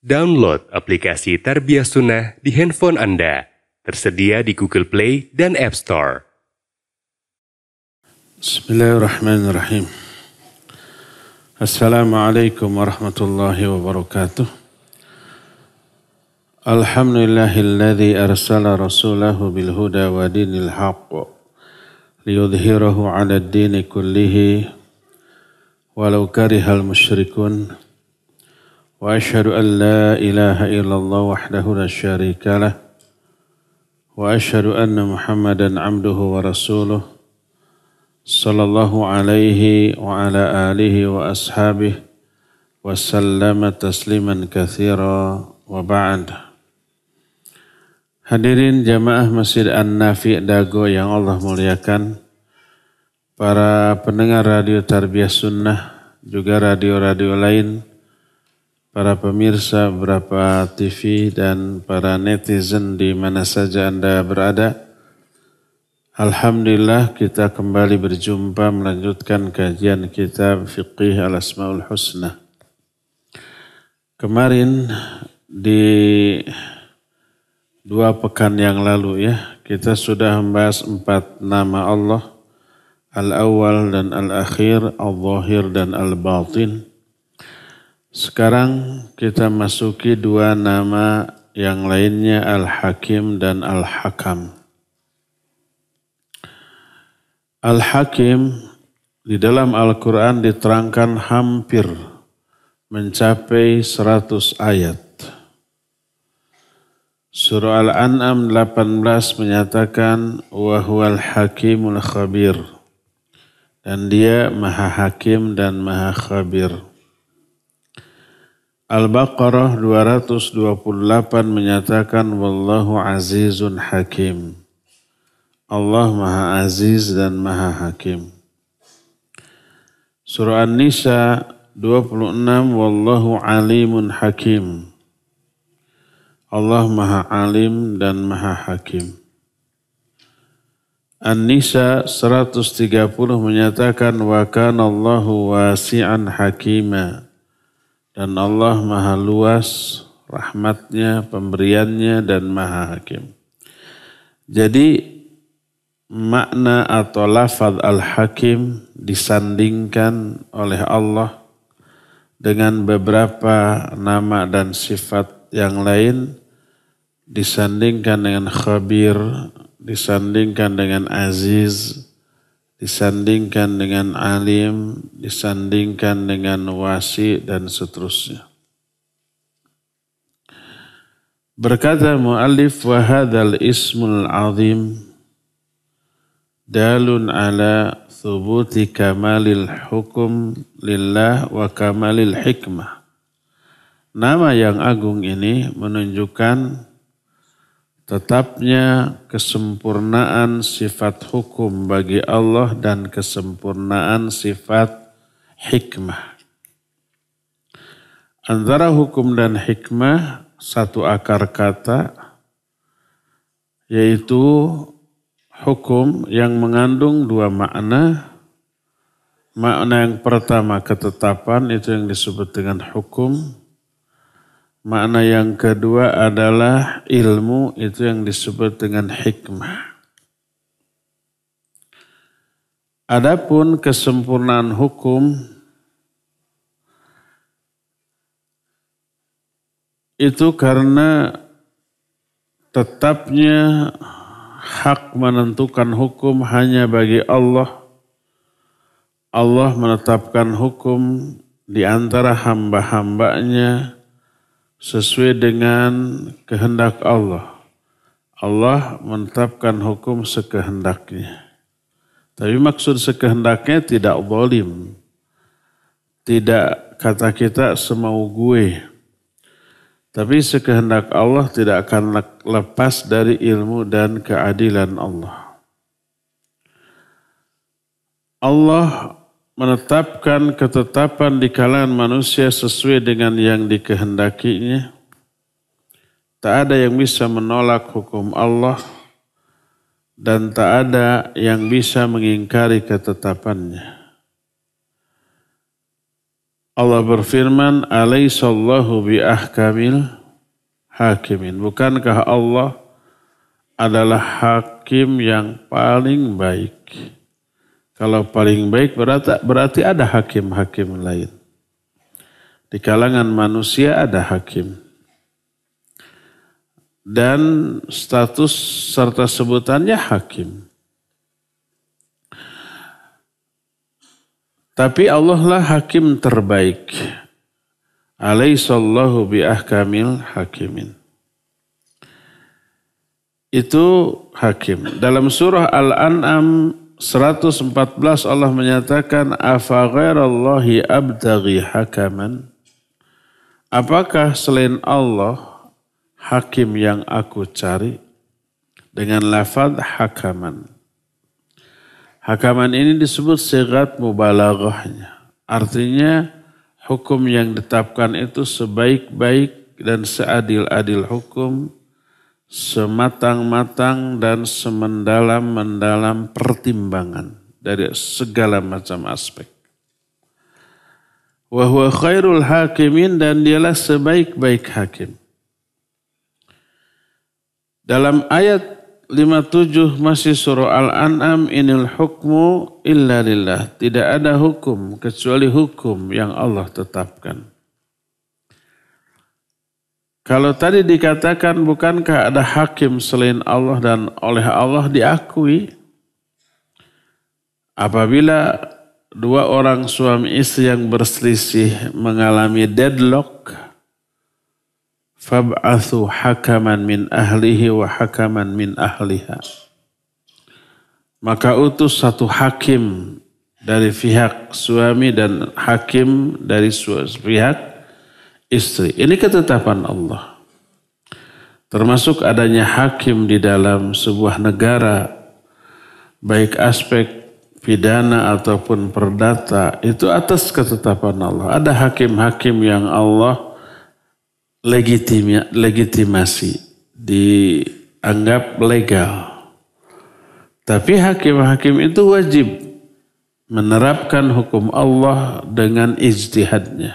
Download aplikasi Tarbiyah Sunnah di handphone Anda. Tersedia di Google Play dan App Store. Bismillahirrahmanirrahim. Assalamualaikum warahmatullahi wabarakatuh. Alhamdulillahilladzi arsala rasulahu bilhuda wa dinil haqq liyudhhirahu 'ala ad-dini kullihi walau karihal musyrikun. Wa asyhadu an la ilaha illallah wahdahu la syarika lah. Wa asyhadu anna Muhammadan abduhu wa rasuluh. Sallallahu alaihi wa ala alihi wa ashabihi wa sallama tasliman katsira wa ba'd. Hadirin jamaah Masjid An-Nafi' Dago yang Allah muliakan, para pendengar radio Tarbiyah Sunnah, juga radio-radio lain, para pemirsa beberapa TV dan para netizen di mana saja Anda berada. Alhamdulillah kita kembali berjumpa melanjutkan kajian kitab Fiqih Al-Asma'ul Husna. Kemarin di 2 pekan yang lalu kita sudah membahas 4 nama Allah. Al-Awwal dan Al-Akhir, Al-Zahir dan Al-Batin. Sekarang kita masuki 2 nama yang lainnya, Al-Hakim dan Al-Hakam. Al-Hakim di dalam Al-Quran diterangkan hampir mencapai 100 ayat. Surah Al-An'am 18 menyatakan wa huwal hakimul khabir, dan dia maha hakim dan maha khabir. Al-Baqarah 228 menyatakan wallahu azizun hakim. Allah maha aziz dan maha hakim. Surah An-Nisa 26 wallahu alimun hakim. Allah maha alim dan maha hakim. An-Nisa 130 menyatakan wa kana Allahu wasi'an hakima. Dan Allah maha luas rahmatnya, pemberiannya dan maha hakim. Jadi makna atau lafaz al-hakim disandingkan oleh Allah dengan beberapa nama dan sifat yang lain, disandingkan dengan khabir, disandingkan dengan aziz, disandingkan dengan alim, disandingkan dengan wasi dan seterusnya. Berkata muallif wa hadzal ismul azim dalun ala thubuti kamalil hukum lillah wa kamalil hikmah. Nama yang agung ini menunjukkan tetapnya kesempurnaan sifat hukum bagi Allah dan kesempurnaan sifat hikmah. Antara hukum dan hikmah satu akar kata, yaitu hukum yang mengandung 2 makna. Makna yang pertama ketetapan, itu yang disebut dengan hukum. Makna yang kedua adalah ilmu, itu yang disebut dengan hikmah. Adapun kesempurnaan hukum itu karena tetapnya hak menentukan hukum hanya bagi Allah. Allah menetapkan hukum di antara hamba-hambanya sesuai dengan kehendak Allah. Allah menetapkan hukum sekehendaknya. Tapi maksud sekehendaknya tidak zalim. Tidak kata kita semau gue. Tapi sekehendak Allah tidak akan lepas dari ilmu dan keadilan Allah. Allah menetapkan ketetapan di kalangan manusia sesuai dengan yang dikehendakinya. Tak ada yang bisa menolak hukum Allah dan tak ada yang bisa mengingkari ketetapannya. Allah berfirman, "Alaihissallahu bi ahkamil hakimin." Bukankah Allah adalah hakim yang paling baik? Kalau paling baik berarti ada hakim-hakim lain. Di kalangan manusia ada hakim. Dan status serta sebutannya hakim. Tapi Allah lah hakim terbaik. Alaihissallahu bi ahkamil hakimin. Itu hakim. Dalam surah Al-An'am 114 Allah menyatakan, afa ghairallahi abtaghi hakaman. Apakah selain Allah hakim yang aku cari? Dengan lafaz hakaman. Hakaman ini disebut sighat mubalaghahnya. Artinya hukum yang ditetapkan itu sebaik-baik dan seadil-adil hukum, sematang-matang dan semendalam-mendalam pertimbangan dari segala macam aspek. Wa huwa khairul hakimin, dan dialah sebaik-baik hakim. Dalam ayat 57 masih surah Al-An'am, inil hukmu illa lillah. Tidak ada hukum kecuali hukum yang Allah tetapkan. Kalau tadi dikatakan bukankah ada hakim selain Allah dan oleh Allah diakui? Apabila dua orang suami istri yang berselisih mengalami deadlock, fab'athu hakaman min ahlihi wa hakaman min ahliha. Maka utus satu hakim dari pihak suami dan hakim dari pihak istri. Ini ketetapan Allah. Termasuk adanya hakim di dalam sebuah negara, baik aspek pidana ataupun perdata, itu atas ketetapan Allah. Ada hakim-hakim yang Allah legitimasi, dianggap legal. Tapi hakim-hakim itu wajib menerapkan hukum Allah dengan ijtihadnya.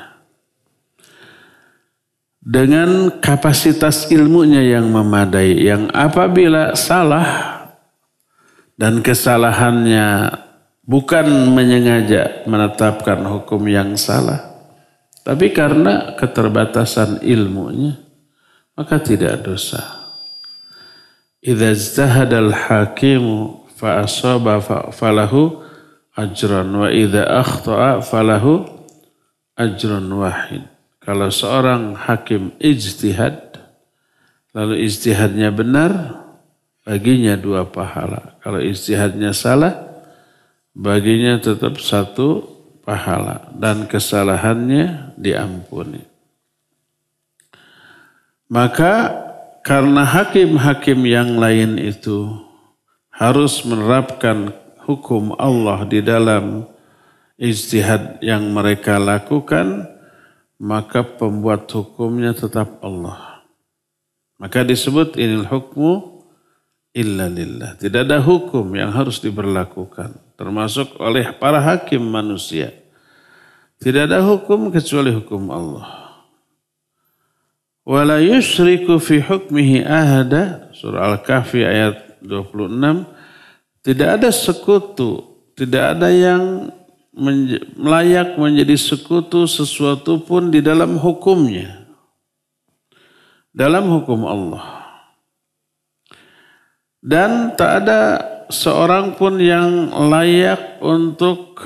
Dengan kapasitas ilmunya yang memadai, yang apabila salah dan kesalahannya bukan menyengaja menetapkan hukum yang salah, tapi karena keterbatasan ilmunya, maka tidak dosa. Idza ijtahadal hakimu fa asaba falahu ajran wa idza akhta'a falahu ajrun wahid. Kalau seorang hakim ijtihad, lalu ijtihadnya benar, baginya 2 pahala. Kalau ijtihadnya salah, baginya tetap 1 pahala dan kesalahannya diampuni. Maka karena hakim-hakim yang lain itu harus menerapkan hukum Allah di dalam ijtihad yang mereka lakukan, maka pembuat hukumnya tetap Allah. Maka disebut inil hukmu illa lillah. Tidak ada hukum yang harus diberlakukan, termasuk oleh para hakim manusia. Tidak ada hukum kecuali hukum Allah. Wala yusyriku fi hukmihi ahada, surah Al-Kahfi ayat 26. Tidak ada sekutu, tidak ada yang layak menjadi sekutu sesuatu pun di dalam hukumnya. Dalam hukum Allah. Dan tak ada seorang pun yang layak untuk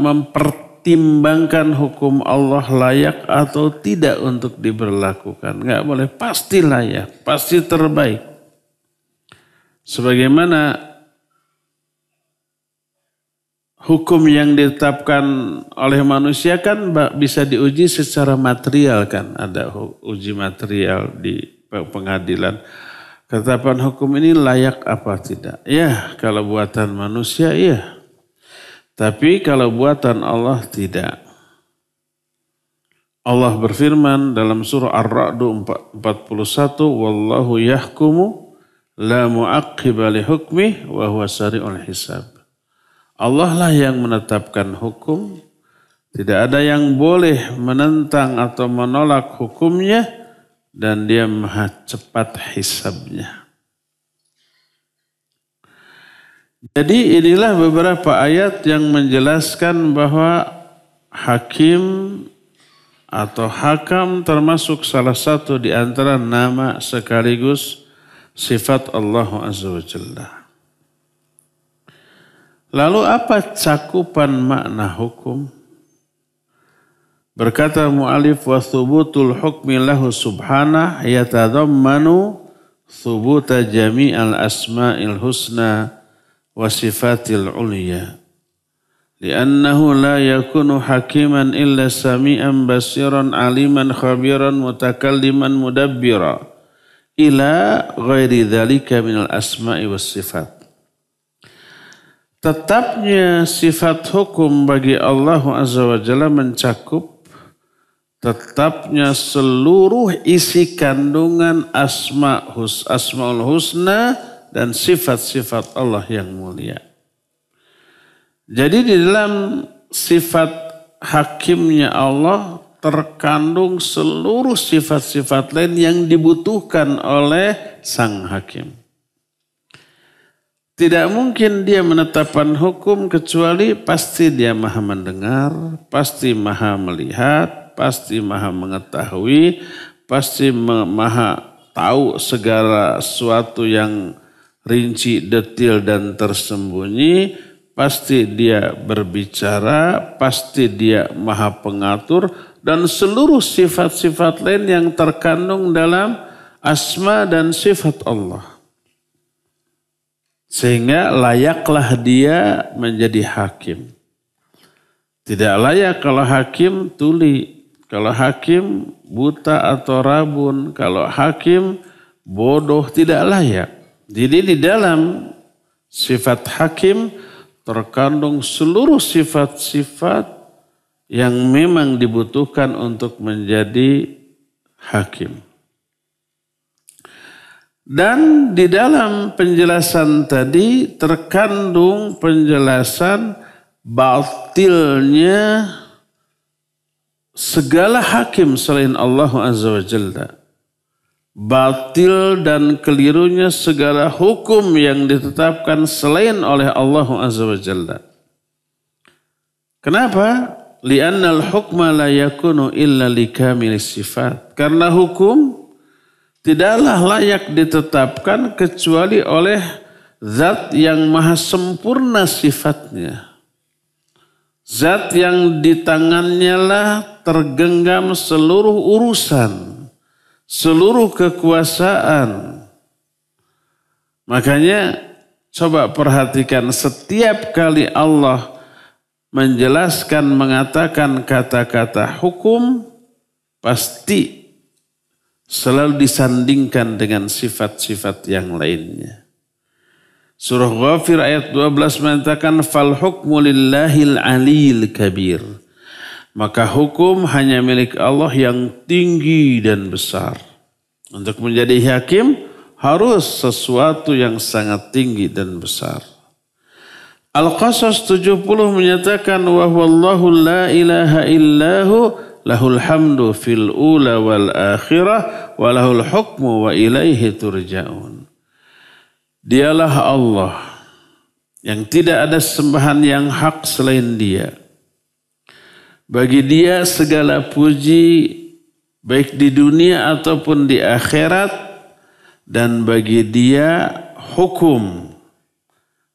mempertimbangkan hukum Allah layak atau tidak untuk diberlakukan. Enggak boleh, pasti layak, pasti terbaik. Sebagaimana hukum yang ditetapkan oleh manusia kan bisa diuji secara material kan. Ada uji material di pengadilan. Ketetapan hukum ini layak apa tidak? Ya, kalau buatan manusia iya. Tapi kalau buatan Allah tidak. Allah berfirman dalam surah Ar-Ra'd 41, wallahu yahkumu la mu'aqqiba li hukmih wa huwa sari'ul hisab. Allah lah yang menetapkan hukum. Tidak ada yang boleh menentang atau menolak hukumnya. Dan dia maha cepat hisabnya. Jadi inilah beberapa ayat yang menjelaskan bahwa hakim atau hakam termasuk salah satu di antara nama sekaligus sifat Allah Azza wa Jalla. Lalu apa cakupan makna hukum? Berkata mu'alif wa thubutul hukmi lahu subhanah yatadammanu thubuta jami'al asma'il husna wa sifatil uliya. Li'annahu la yakunu hakiman illa sami'an basiran aliman khabiran mutakalliman mudabbira ila ghairi dhalika minal asma'i was sifat. Tetapnya sifat hukum bagi Allah Azza wa Jalla mencakup tetapnya seluruh isi kandungan asma'ul husna dan sifat-sifat Allah yang mulia. Jadi di dalam sifat hakimnya Allah terkandung seluruh sifat-sifat lain yang dibutuhkan oleh sang hakim. Tidak mungkin dia menetapkan hukum kecuali pasti dia maha mendengar, pasti maha melihat, pasti maha mengetahui, pasti maha tahu segala sesuatu yang rinci, detil dan tersembunyi. Pasti dia berbicara, pasti dia maha pengatur, dan seluruh sifat-sifat lain yang terkandung dalam asma dan sifat Allah. Sehingga layaklah dia menjadi hakim. Tidak layak kalau hakim tuli, kalau hakim buta atau rabun, kalau hakim bodoh, tidak layak. Jadi di dalam sifat hakim terkandung seluruh sifat-sifat yang memang dibutuhkan untuk menjadi hakim. Dan di dalam penjelasan tadi terkandung penjelasan batilnya segala hakim selain Allah Azza wa Jalla. Batil dan kelirunya segala hukum yang ditetapkan selain oleh Allah Azza wa Jalla. Kenapa? Li'annal hukma la yakunu illa likamilis sifat. Karena hukum tidaklah layak ditetapkan kecuali oleh zat yang maha sempurna sifatnya. Zat yang di tangannya lah tergenggam seluruh urusan, seluruh kekuasaan. Makanya coba perhatikan setiap kali Allah menjelaskan, mengatakan kata-kata hukum, pasti selalu disandingkan dengan sifat-sifat yang lainnya. Surah Ghafir ayat 12 mengatakan fal hukmu lillahil aliyil kabir. Maka hukum hanya milik Allah yang tinggi dan besar. Untuk menjadi hakim harus sesuatu yang sangat tinggi dan besar. Al-Qasas 70 menyatakan wa huwallahu la ilaha illahu lahul hamdu fil ula wal akhirah wa lahul hukmu wa ilaihi turja'un. Dialah Allah yang tidak ada sembahan yang hak selain Dia. Bagi Dia segala puji baik di dunia ataupun di akhirat, dan bagi Dia hukum.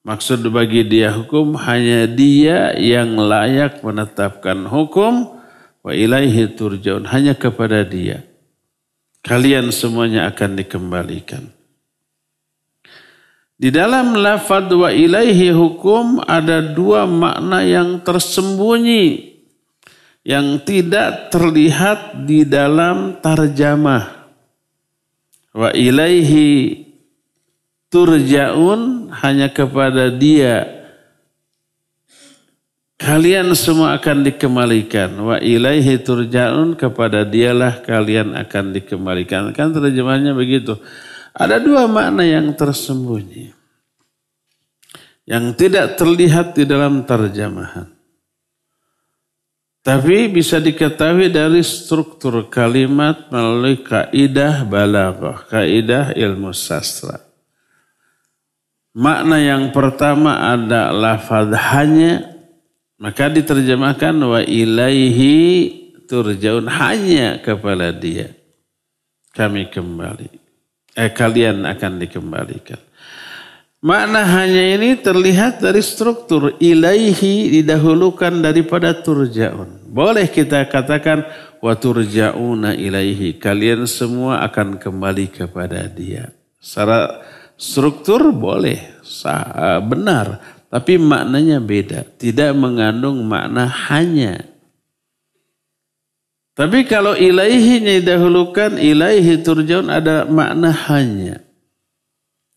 Maksud bagi Dia hukum hanya Dia yang layak menetapkan hukum. Wa ilaihi turja'un, hanya kepada Dia kalian semuanya akan dikembalikan. Di dalam lafaz wa ilaihi hukum ada dua makna yang tersembunyi yang tidak terlihat di dalam tarjamah. Wa ilaihi turja'un, hanya kepada Dia kalian semua akan dikembalikan. Wa ilaihi turja'un, kepada Dialah kalian akan dikembalikan. Kan terjemahnya begitu. Ada dua makna yang tersembunyi. yang tidak terlihat di dalam terjemahan. Tapi bisa diketahui dari struktur kalimat melalui kaidah balaghah, kaidah ilmu sastra. Makna yang pertama ada lafaz hanya, maka diterjemahkan wa ilaihi turja'un, hanya kepada dia kami kembali. Kalian akan dikembalikan. Makna hanya ini terlihat dari struktur. Ilaihi didahulukan daripada turja'un. Boleh kita katakan wa turja'una ilaihi. Kalian semua akan kembali kepada dia. Secara struktur boleh, benar. Tapi maknanya beda. Tidak mengandung makna hanya. Tapi kalau ilaihinya didahulukan, ilaihi turja'un ada makna hanya.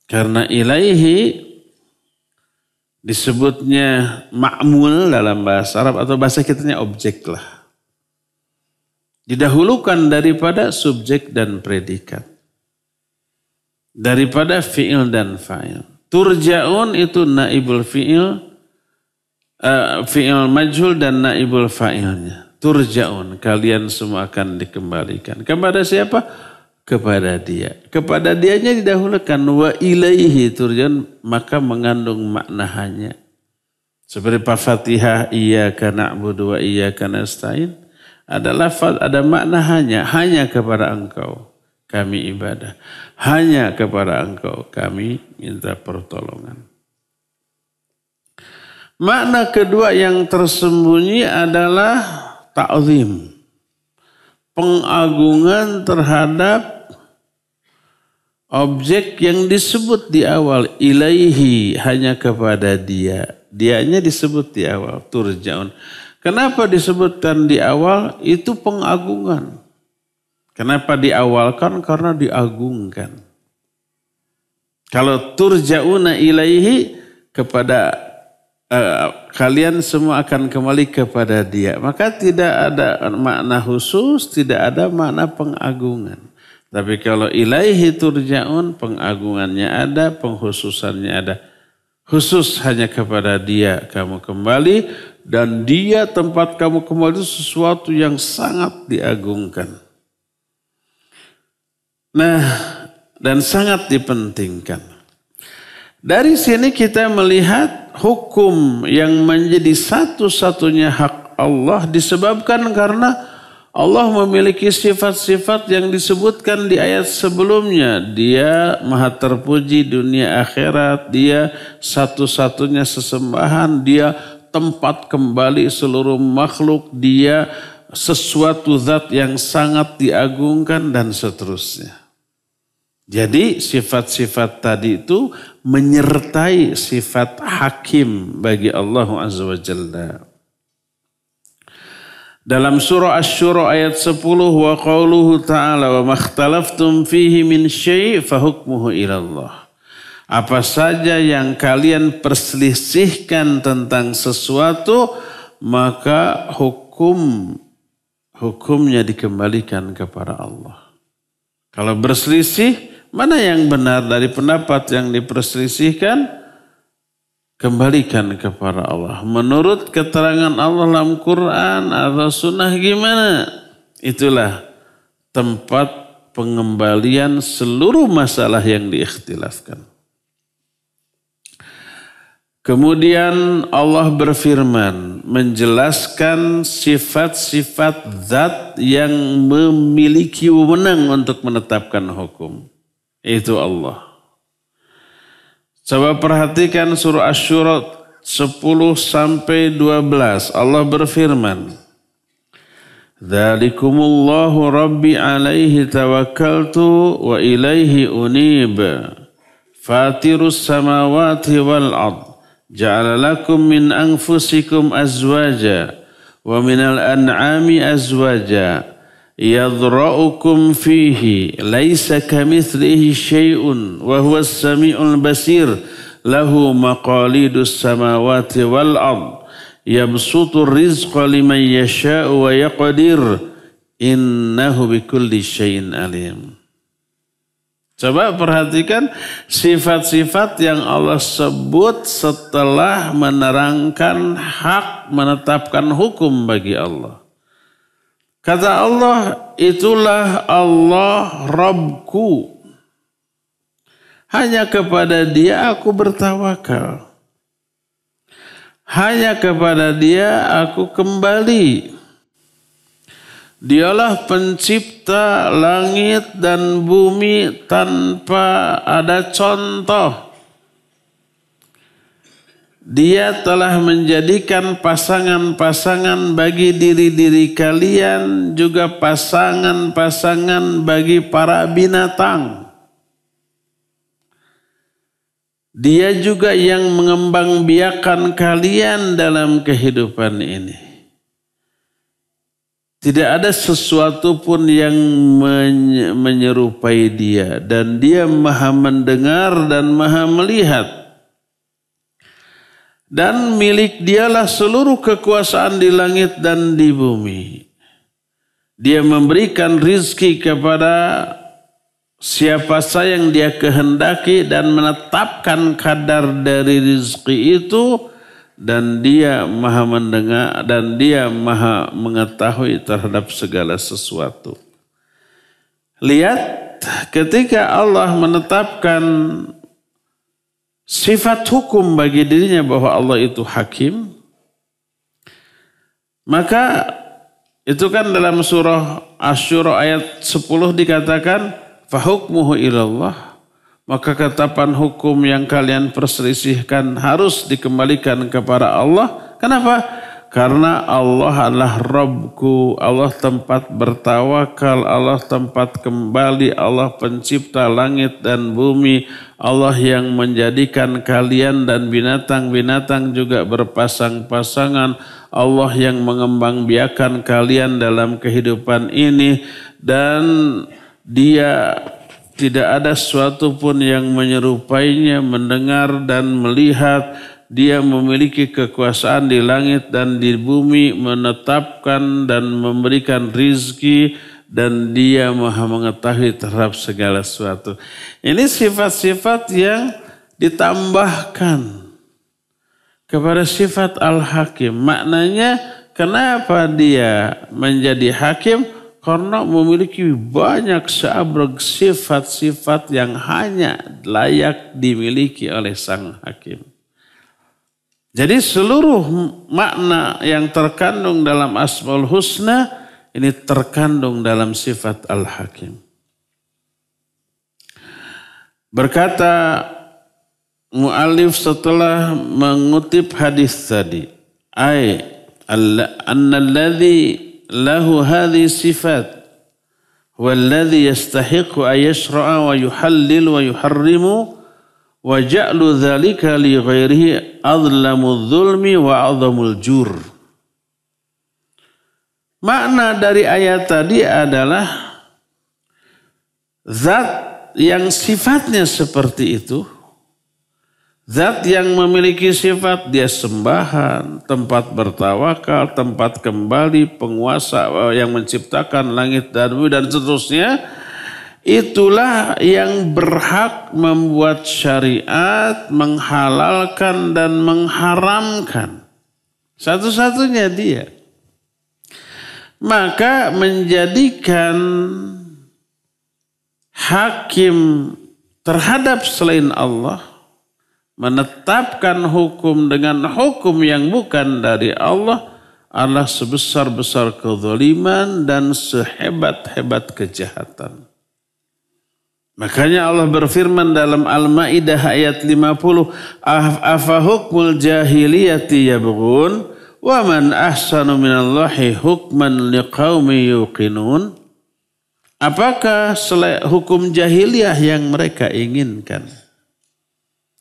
Karena ilaihi disebutnya ma'mul dalam bahasa Arab atau bahasa kitanya objek lah. Didahulukan daripada subjek dan predikat. Daripada fi'il dan fa'il. Turja'un itu naibul fi'il, fi'il majhul dan naibul fa'ilnya. Turja'un, kalian semua akan dikembalikan. Kepada siapa? Kepada dia. Kepada dianya didahulukan. Wa ilaihi turja'un, maka mengandung makna hanya. Seperti Fatihah, iyyaka na'budu wa iyyaka nasta'in. Ada lafaz, ada makna hanya kepada engkau kami ibadah. Hanya kepada engkau kami minta pertolongan. Makna kedua yang tersembunyi adalah ta'zim, pengagungan terhadap objek yang disebut di awal. Ilaihi, hanya kepada dia. Dianya disebut di awal, turja'un. Kenapa disebutkan di awal? Itu pengagungan. Kenapa diawalkan? Karena diagungkan. Kalau turja'una ilaihi, kepada kalian semua akan kembali kepada dia. Maka tidak ada makna khusus, tidak ada makna pengagungan. Tapi kalau ilaihi turja'un, pengagungannya ada, pengkhususannya ada. Khusus hanya kepada dia kamu kembali, dan dia tempat kamu kembali itu sesuatu yang sangat diagungkan. Nah, dan sangat dipentingkan. Dari sini kita melihat hukum yang menjadi satu-satunya hak Allah disebabkan karena Allah memiliki sifat-sifat yang disebutkan di ayat sebelumnya. Dia maha terpuji dunia akhirat, dia satu-satunya sesembahan, dia tempat kembali seluruh makhluk, dia sesuatu zat yang sangat diagungkan dan seterusnya. Jadi sifat-sifat tadi itu menyertai sifat hakim bagi Allah Azza wa Jalla. Dalam surah Asy-Syura ayat 10, wa qauluhu ta'ala wa makhtalaftum fihi min syai' fahukmuhu ilallah. Apa saja yang kalian perselisihkan tentang sesuatu, maka hukumnya dikembalikan kepada Allah. Kalau berselisih, mana yang benar dari pendapat yang diperselisihkan? Kembalikan kepada Allah. Menurut keterangan Allah dalam Quran atau sunnah gimana? Itulah tempat pengembalian seluruh masalah yang diikhtilafkan. Kemudian Allah berfirman menjelaskan sifat-sifat zat yang memiliki wewenang untuk menetapkan hukum. Itu Allah. Coba perhatikan surah Asy-Syura 10-12. Allah berfirman, Dzalikumullahu Rabbi alaihi tawakkaltu wa ilaihi unib. Fatirus samawati wal ard. Ja'ala lakum min anfusikum azwaja wa minal an'ami azwaja yadra'ukum fihi laisa kamitslihi syai'un wa huwas sami'ul basir lahu maqalidus samawati wal ard yabsutur rizqa liman yasha'u wa yaqdir innahu bikulli syai'in alim. Coba perhatikan sifat-sifat yang Allah sebut setelah menerangkan hak, menetapkan hukum bagi Allah. Kata Allah, itulah Allah Rabbku. Hanya kepada Dia aku bertawakal. Hanya kepada Dia aku kembali. Dialah pencipta langit dan bumi tanpa ada contoh. Dia telah menjadikan pasangan-pasangan bagi diri-diri kalian, juga pasangan-pasangan bagi para binatang. Dia juga yang mengembangbiakan kalian dalam kehidupan ini. Tidak ada sesuatu pun yang menyerupai Dia. Dan Dia maha mendengar dan maha melihat. Dan milik Dialah seluruh kekuasaan di langit dan di bumi. Dia memberikan rizki kepada siapa saja yang Dia kehendaki dan menetapkan kadar dari rizki itu. Dan Dia maha mendengar dan Dia maha mengetahui terhadap segala sesuatu. Lihat ketika Allah menetapkan sifat hukum bagi dirinya bahwa Allah itu hakim. Maka itu kan dalam surah Asy-Syura ayat 10 dikatakan fahukmuhu ilallah. Maka ketetapan hukum yang kalian perselisihkan harus dikembalikan kepada Allah. Kenapa? Karena Allah adalah Rabbku, Allah tempat bertawakal, Allah tempat kembali, Allah pencipta langit dan bumi, Allah yang menjadikan kalian dan binatang-binatang juga berpasang-pasangan, Allah yang mengembangbiakan kalian dalam kehidupan ini, dan Dia tidak ada sesuatu pun yang menyerupainya, mendengar dan melihat. Dia memiliki kekuasaan di langit dan di bumi, menetapkan dan memberikan rizki, dan Dia maha mengetahui terhadap segala sesuatu. Ini sifat-sifat yang ditambahkan kepada sifat Al-Hakim. Maknanya kenapa Dia menjadi hakim? Karena memiliki banyak seabrek sifat-sifat yang hanya layak dimiliki oleh Sang Hakim. Jadi seluruh makna yang terkandung dalam Asmaul Husna ini terkandung dalam sifat Al-Hakim. Berkata mu'allif setelah mengutip hadis tadi, annalladzi lahu hadhi sifat walladhi yastahiqu ayashra'a wa yuhallil wa yuharrimu wa ja'lu dhalika li ghairihi adlamul zulmi wa a'zamul jur. Makna dari ayat tadi adalah zat yang sifatnya seperti itu, zat yang memiliki sifat Dia sembahan, tempat bertawakal, tempat kembali, penguasa yang menciptakan langit dan bumi dan seterusnya. Itulah yang berhak membuat syariat, menghalalkan dan mengharamkan. Satu-satunya Dia. Maka menjadikan hakim terhadap selain Allah, menetapkan hukum dengan hukum yang bukan dari Allah adalah sebesar-besar kezaliman dan sehebat-hebat kejahatan. Makanya Allah berfirman dalam Al-Maidah ayat 50, afa hukmul jahiliyati yabghun wa man ahsanu minallahi hukman liqaumi yuqinun. Apakah hukum jahiliyah yang mereka inginkan?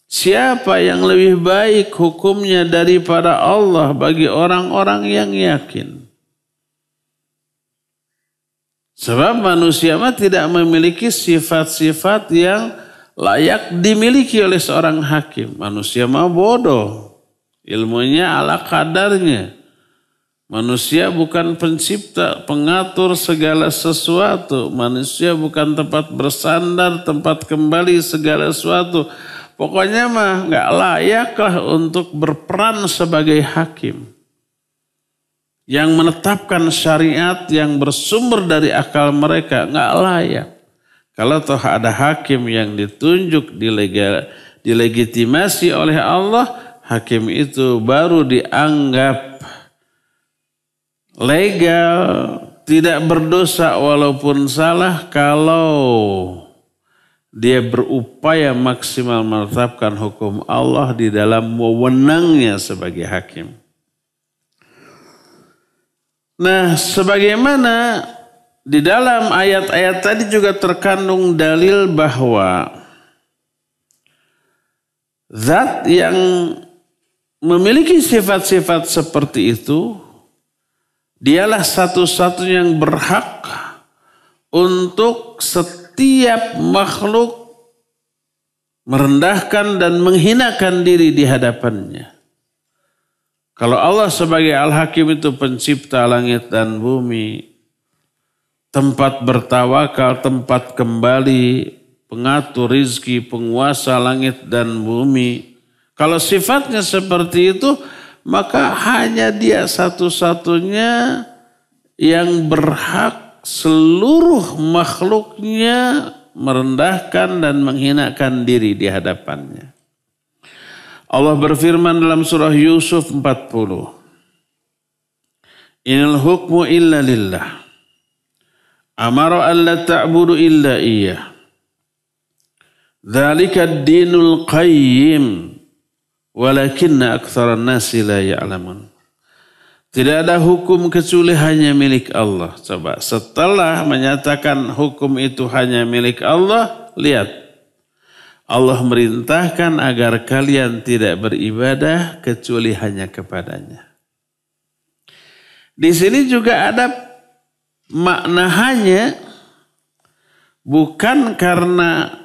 Siapa yang lebih baik hukumnya daripada Allah bagi orang-orang yang yakin? Sebab manusia mah tidak memiliki sifat-sifat yang layak dimiliki oleh seorang hakim. Manusia mah bodoh. Ilmunya ala kadarnya. Manusia bukan pencipta, pengatur segala sesuatu. Manusia bukan tempat bersandar, tempat kembali segala sesuatu. Pokoknya mah nggak layaklah untuk berperan sebagai hakim. Yang menetapkan syariat yang bersumber dari akal mereka nggak layak. Kalau toh ada hakim yang ditunjuk, dilegitimasi oleh Allah, hakim itu baru dianggap legal, tidak berdosa walaupun salah kalau dia berupaya maksimal menetapkan hukum Allah di dalam wewenangnya sebagai hakim. Nah, sebagaimana di dalam ayat-ayat tadi juga terkandung dalil bahwa zat yang memiliki sifat-sifat seperti itu dialah satu-satunya yang berhak untuk setiap makhluk merendahkan dan menghinakan diri di hadapannya. Kalau Allah sebagai Al-Hakim itu pencipta langit dan bumi, tempat bertawakal, tempat kembali, pengatur rizki, penguasa langit dan bumi. Kalau sifatnya seperti itu, maka hanya dia satu-satunya yang berhak seluruh makhluknya merendahkan dan menghinakan diri di hadapannya. Allah berfirman dalam surah Yusuf 40. Inal hukmu illa lillah. Amara an la ta'budu illa iyyah. Dzalika ad-dinul qayyim. Walakinna aktsaran nasi la ya'lamun. Tidak ada hukum kecuali hanya milik Allah. Coba setelah menyatakan hukum itu hanya milik Allah, lihat. Allah merintahkan agar kalian tidak beribadah kecuali hanya kepadanya. Di sini juga ada makna hanya, bukan karena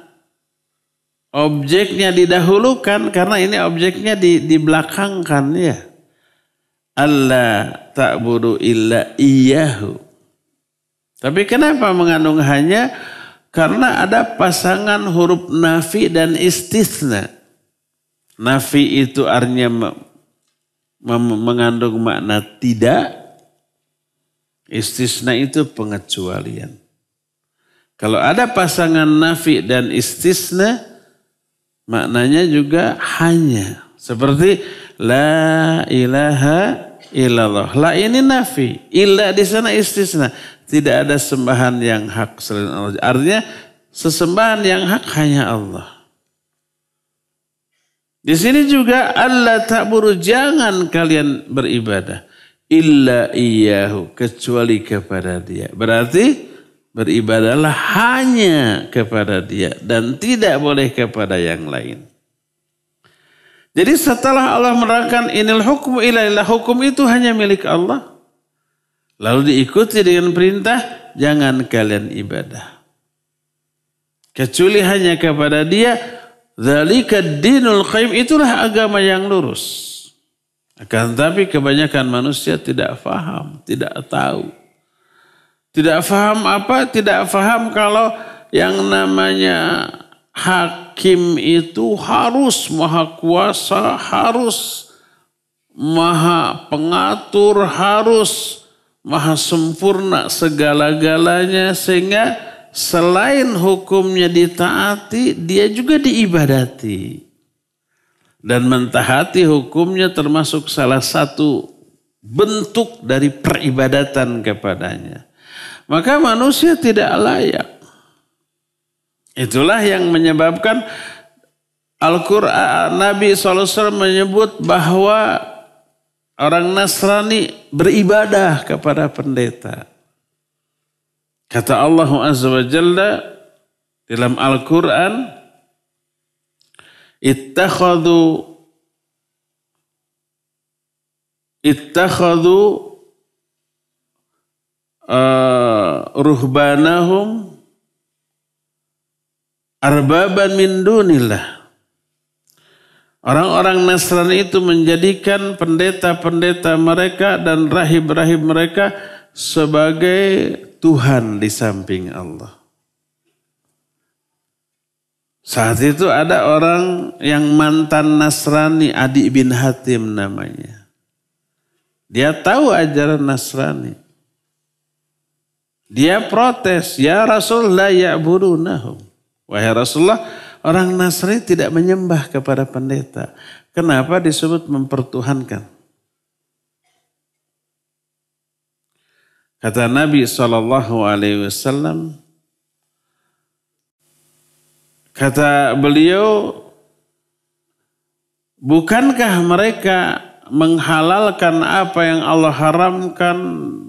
objeknya didahulukan, karena ini objeknya dibelakangkan ya. Allah ta'budu illa iyyahu. Tapi kenapa mengandung hanya? Karena ada pasangan huruf nafi dan istisna. Nafi itu artinya mengandung makna tidak. Istisna itu pengecualian. Kalau ada pasangan nafi dan istisna, maknanya juga hanya. Seperti la ilaha illallah. La ini nafi. Illa di sana istisna. Tidak ada sembahan yang hak selain Allah. Artinya sesembahan yang hak hanya Allah. Di sini juga Allah ta'budu, jangan kalian beribadah illa iyyahu, kecuali kepada Dia. Berarti beribadahlah hanya kepada Dia dan tidak boleh kepada yang lain. Jadi setelah Allah menerangkan inil hukmu illa lillah, hukum itu hanya milik Allah. Lalu diikuti dengan perintah, jangan kalian ibadah kecuali hanya kepada Dia. Dzalika ad-dinul qayyim, itulah agama yang lurus. Akan tapi kebanyakan manusia tidak faham, tidak tahu. Tidak faham apa? Tidak faham kalau yang namanya hakim itu harus maha kuasa, harus maha pengatur, harus maha sempurna segala-galanya, sehingga selain hukumnya ditaati, dia juga diibadati. Dan mentaati hukumnya termasuk salah satu bentuk dari peribadatan kepadanya. Maka manusia tidak layak. Itulah yang menyebabkan Al-Quran, Nabi SAW menyebut bahwa orang Nasrani beribadah kepada pendeta. Kata Allah Azza wa Jalla dalam Al-Quran, ittakhadhu ruhbanahum arbaban min dunillah Orang-orang Nasrani itu menjadikan pendeta-pendeta mereka dan rahib-rahib mereka sebagai Tuhan di samping Allah. Saat itu ada orang yang mantan Nasrani, Adi bin Hatim namanya. Dia tahu ajaran Nasrani. Dia protes, ya Rasulullah ya'budunahum. Wahai Rasulullah, orang Nasrani tidak menyembah kepada pendeta. Kenapa disebut mempertuhankan? Kata Nabi SAW, kata beliau, bukankah mereka menghalalkan apa yang Allah haramkan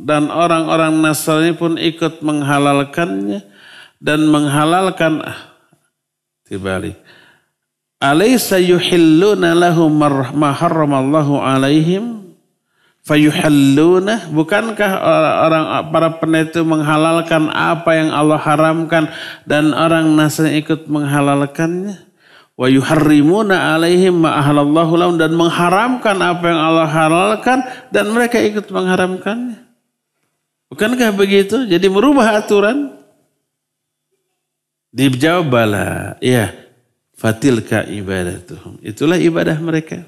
dan orang-orang Nasrani pun ikut menghalalkannya dan menghalalkan dibalik. Alaysa yuhilluna lahum ma harramallahu alaihim fayuhalluna. Bukankah orang para pendeta itu menghalalkan apa yang Allah haramkan dan orang Nasrani ikut menghalalkannya? Wa yuharrimuna alaihim ma ahlallahu lahum, dan mengharamkan apa yang Allah halalkan dan mereka ikut mengharamkannya. Bukankah begitu? Jadi merubah aturan? Dijawab bala, ya, fatilka ibadatuhum. Itulah ibadah mereka.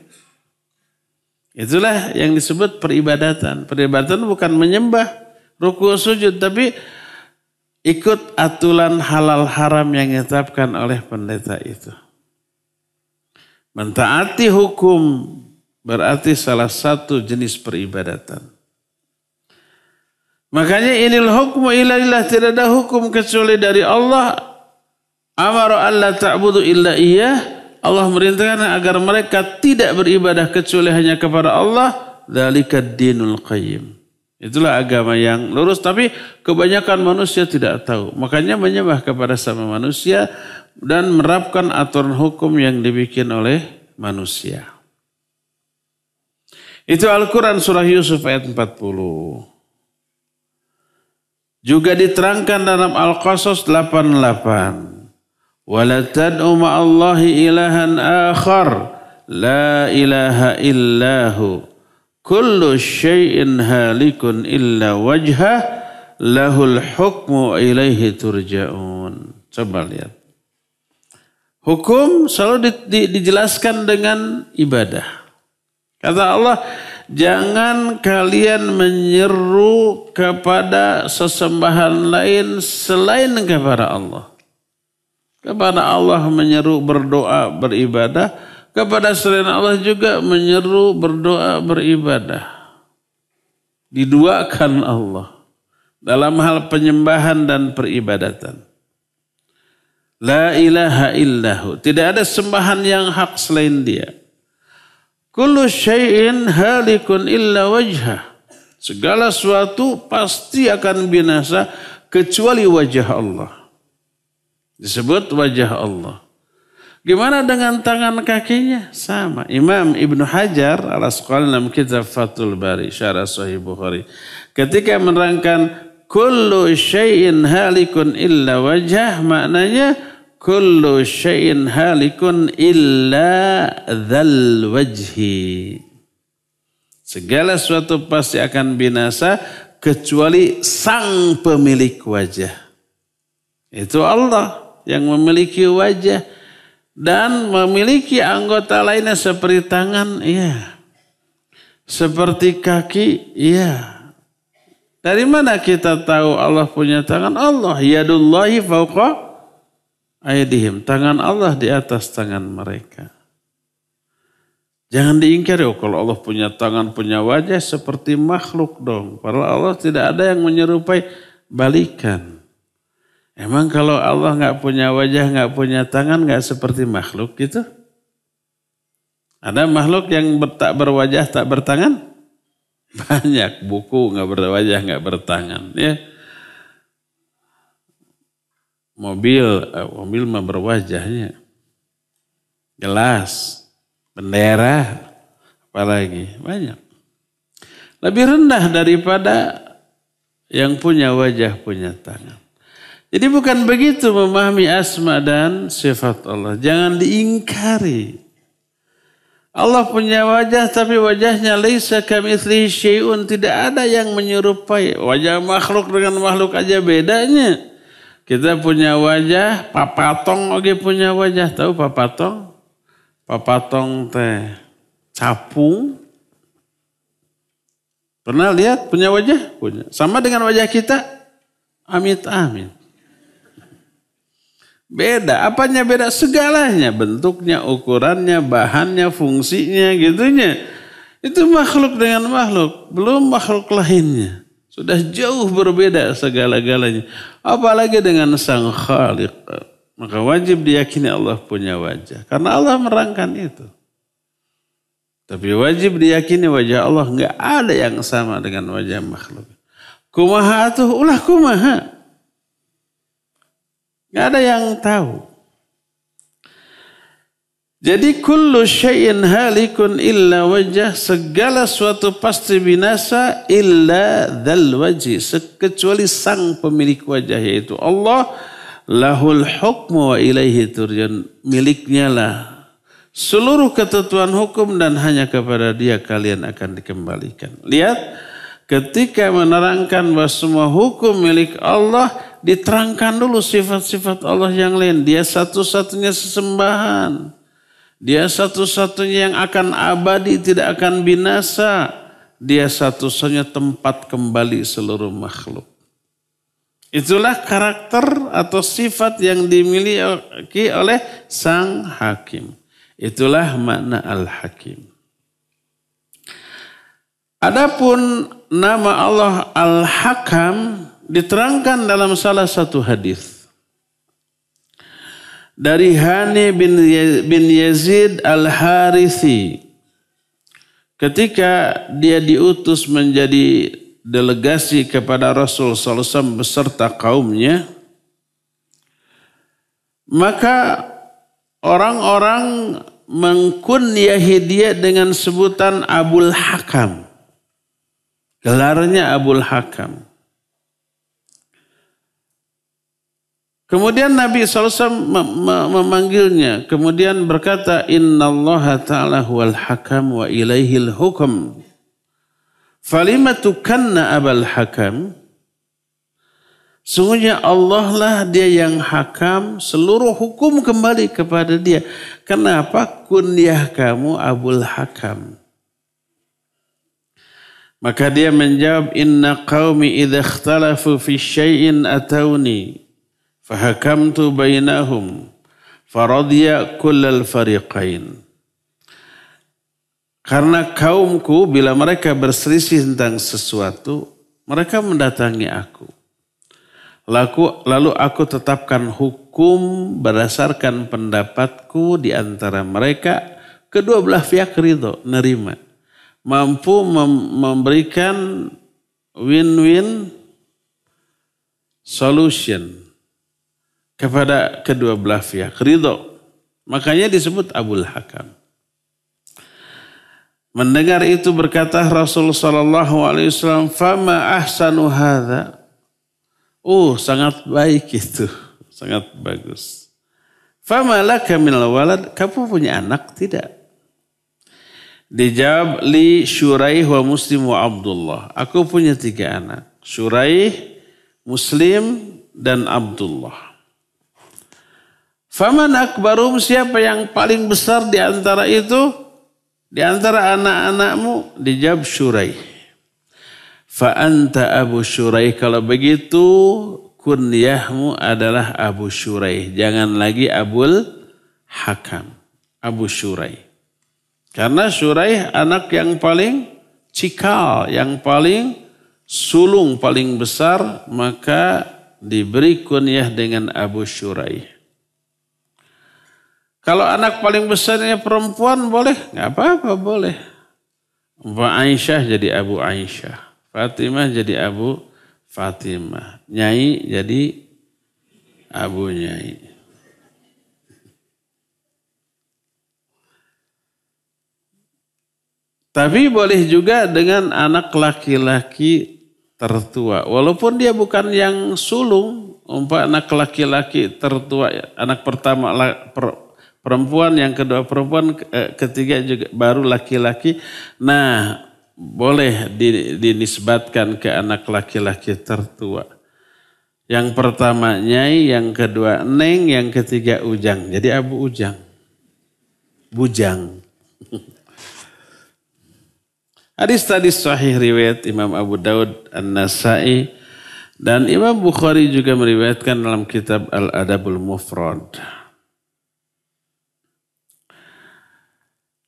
Itulah yang disebut peribadatan. Peribadatan bukan menyembah, ruku sujud, tapi ikut aturan halal haram yang ditetapkan oleh pendeta itu. Mentaati hukum berarti salah satu jenis peribadatan. Makanya inil hukmu illa lillah, tidak ada hukum kecuali dari Allah. Amara alla ta'budu illa iyyah. Allah merintahkan agar mereka tidak beribadah kecuali hanya kepada Allah. Dzalika dinul qayyim. Itulah agama yang lurus, tapi kebanyakan manusia tidak tahu. Makanya menyembah kepada sama manusia dan menerapkan aturan hukum yang dibikin oleh manusia. Itu Al-Quran surah Yusuf ayat 40. Juga diterangkan dalam Al-Qasas 88. وَلَا تَدْعُ مَعَ اللَّهِ إِلَهًا آخَرَ لَا إِلَهَ إِلَّا هُوَ كُلُّ شَيْءٍ هَالِكٌ إِلَّا وَجْهَهُ لَهُ الْحُكْمُ وَإِلَيْهِ تُرْجَعُونَ. Coba lihat. Hukum selalu dijelaskan dengan ibadah. Kata Allah, jangan kalian menyeru kepada sesembahan lain selain kepada Allah. Kepada Allah menyeru berdoa beribadah, kepada selain Allah juga menyeru berdoa beribadah. Diduakan Allah dalam hal penyembahan dan peribadatan. La ilaha illahu, tidak ada sembahan yang hak selain Dia. Kullu syai'in halikun illa wajhah. Segala sesuatu pasti akan binasa kecuali wajah Allah. Disebut wajah Allah. Gimana dengan tangan kakinya? Sama. Imam Ibnu Hajar al-Asqalani dalam kitab Fathul Bari, syarah Sahih Bukhari, ketika menerangkan kullu syai'in halikun illa wajah, maknanya kullu syai'in halikun illa dzal wajhi. Segala sesuatu pasti akan binasa kecuali sang pemilik wajah. Itu Allah yang memiliki wajah dan memiliki anggota lainnya seperti tangan, iya. Seperti kaki, iya. Dari mana kita tahu Allah punya tangan? Allah, yadullahi fawqa aydihim. Tangan Allah di atas tangan mereka. Jangan diingkari, kalau Allah punya tangan, punya wajah seperti makhluk dong. Padahal Allah tidak ada yang menyerupai, balikan. Emang kalau Allah nggak punya wajah, nggak punya tangan, nggak seperti makhluk gitu? Ada makhluk yang tak berwajah, tak bertangan? Banyak. Buku nggak berwajah, nggak bertangan. Ya. Mobil mah berwajahnya. Gelas, bendera, apalagi banyak. Lebih rendah daripada yang punya wajah, punya tangan. Jadi bukan begitu memahami asma dan sifat Allah. Jangan diingkari. Allah punya wajah tapi wajahnya laisa kamitslihi syai'un, tidak ada yang menyerupai. Wajah makhluk dengan makhluk aja bedanya. Kita punya wajah, papatong oke punya wajah. Tahu papatong? Papatong teh capung. Pernah lihat punya wajah? Punya. Sama dengan wajah kita? Amit-amit. Beda, apanya beda? Segalanya, bentuknya, ukurannya, bahannya, fungsinya, gitunya. Itu makhluk dengan makhluk, belum makhluk lainnya. Sudah jauh berbeda segala-galanya. Apalagi dengan Sang Khaliq. Maka wajib diyakini Allah punya wajah. Karena Allah merangkan itu. Tapi wajib diyakini wajah Allah enggak ada yang sama dengan wajah makhluk. Kumaha atuh ulah kumaha. Nggak ada yang tahu. Jadi kullu syai'in halikun illa wajah, segala suatu pasti binasa illa dzal wajhi, kecuali sang pemilik wajah yaitu Allah. Lahul hukmu wa ilaihi turja'un, miliknya lah seluruh ketentuan hukum dan hanya kepada Dia kalian akan dikembalikan. Lihat, ketika menerangkan bahwa semua hukum milik Allah, diterangkan dulu sifat-sifat Allah yang lain. Dia satu-satunya sesembahan. Dia satu-satunya yang akan abadi, tidak akan binasa. Dia satu-satunya tempat kembali seluruh makhluk. Itulah karakter atau sifat yang dimiliki oleh Sang Hakim. Itulah makna Al-Hakim. Adapun nama Allah Al-Hakam diterangkan dalam salah satu hadis dari Hani bin Yazid Al-Harithi ketika dia diutus menjadi delegasi kepada Rasul sallallahu alaihi wasallam beserta kaumnya, maka orang-orang mengkunyahi dia dengan sebutan Abul Hakam. Gelarnya Abul Hakam. Kemudian Nabi SAW memanggilnya. Kemudian berkata, Inna Allah ta'ala huwal hakam wa ilaihil hukum. Falima tukanna abal hakam. Sungguhnya Allah lah Dia yang hakam. Seluruh hukum kembali kepada Dia. Kenapa kunyah kamu Abul Hakam? Maka dia menjawab, Inna qaumi idha ikhtalafu fi syai'in atawni. Fahakamtu bainahum faradhiya kullal fariqain. Karena kaumku bila mereka berselisih tentang sesuatu, mereka mendatangi aku. Lalu aku tetapkan hukum berdasarkan pendapatku di antara mereka. Kedua belah pihak ridho, nerima. Mampu memberikan win-win solution kepada kedua belah pihak, ridho. Makanya disebut Abul Hakam. Mendengar itu berkata Rasul sallallahu alaihi wasallam, "Fama ahsanu hadza." Sangat baik itu, sangat bagus. "Fama laka minal walad?" Kamu punya anak tidak? Dijawab, "Li Syuraih wa Muslim wa Abdullah." Aku punya 3 anak. Syuraih, Muslim, dan Abdullah. Faman akbarum, siapa yang paling besar di antara itu? Di antara anak-anakmu? Dijawab Syuraih. Fa anta Abu Syuraih. Kalau begitu kunyahmu adalah Abu Syuraih. Jangan lagi Abul Hakam. Abu Syuraih. Karena Syuraih anak yang paling cikal, yang paling sulung, paling besar, maka diberi kunyah dengan Abu Syuraih. Kalau anak paling besarnya perempuan boleh? Nggak apa-apa, boleh. Mbak Aisyah jadi Abu Aisyah. Fatimah jadi Abu Fatimah. Nyai jadi Abu Nyai. Tapi boleh juga dengan anak laki-laki tertua. Walaupun dia bukan yang sulung. Anak laki-laki tertua, anak perempuan, yang kedua perempuan, ketiga juga baru laki-laki. Nah, boleh dinisbatkan ke anak laki-laki tertua. Yang pertama Nyai, yang kedua Neng, yang ketiga Ujang. Jadi Abu Ujang. Bujang. Hadis tadi sahih riwayat Imam Abu Daud, An-Nasai, dan Imam Bukhari juga meriwayatkan dalam kitab Al-Adabul Mufrad.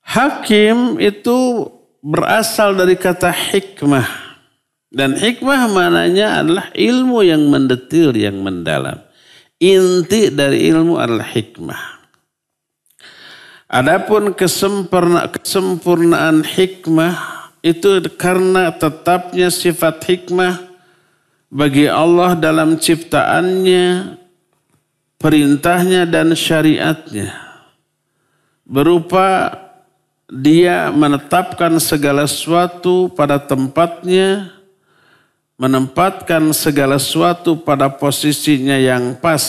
Hakim itu berasal dari kata hikmah. Dan hikmah mananya adalah ilmu yang mendetil, yang mendalam. Inti dari ilmu adalah hikmah. Adapun kesempurnaan hikmah itu karena tetapnya sifat hikmah bagi Allah dalam ciptaannya, perintahnya dan syariatnya. Berupa dia menetapkan segala sesuatu pada tempatnya, menempatkan segala sesuatu pada posisinya yang pas,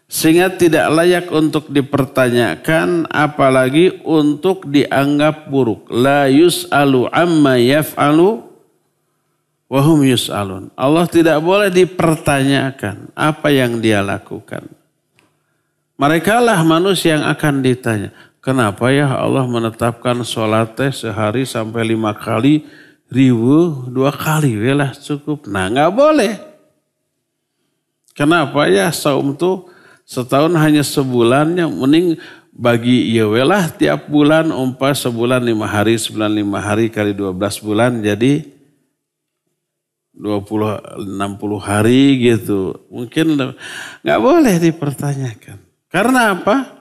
sehingga tidak layak untuk dipertanyakan, apalagi untuk dianggap buruk. La yus'alu amma yaf'alu wa hum yus'alun. Allah tidak boleh dipertanyakan apa yang dia lakukan. Merekalah manusia yang akan ditanya. Kenapa ya Allah menetapkan sholat sehari sampai 5 kali, riweuh 2 kali, welah cukup. Nah, nggak boleh. Kenapa ya saum tuh setahun hanya sebulannya, mending bagi ya welah tiap bulan, umpah sebulan 5 hari, 95 hari kali 12 bulan jadi 60 hari gitu. Mungkin nggak boleh dipertanyakan. Karena apa?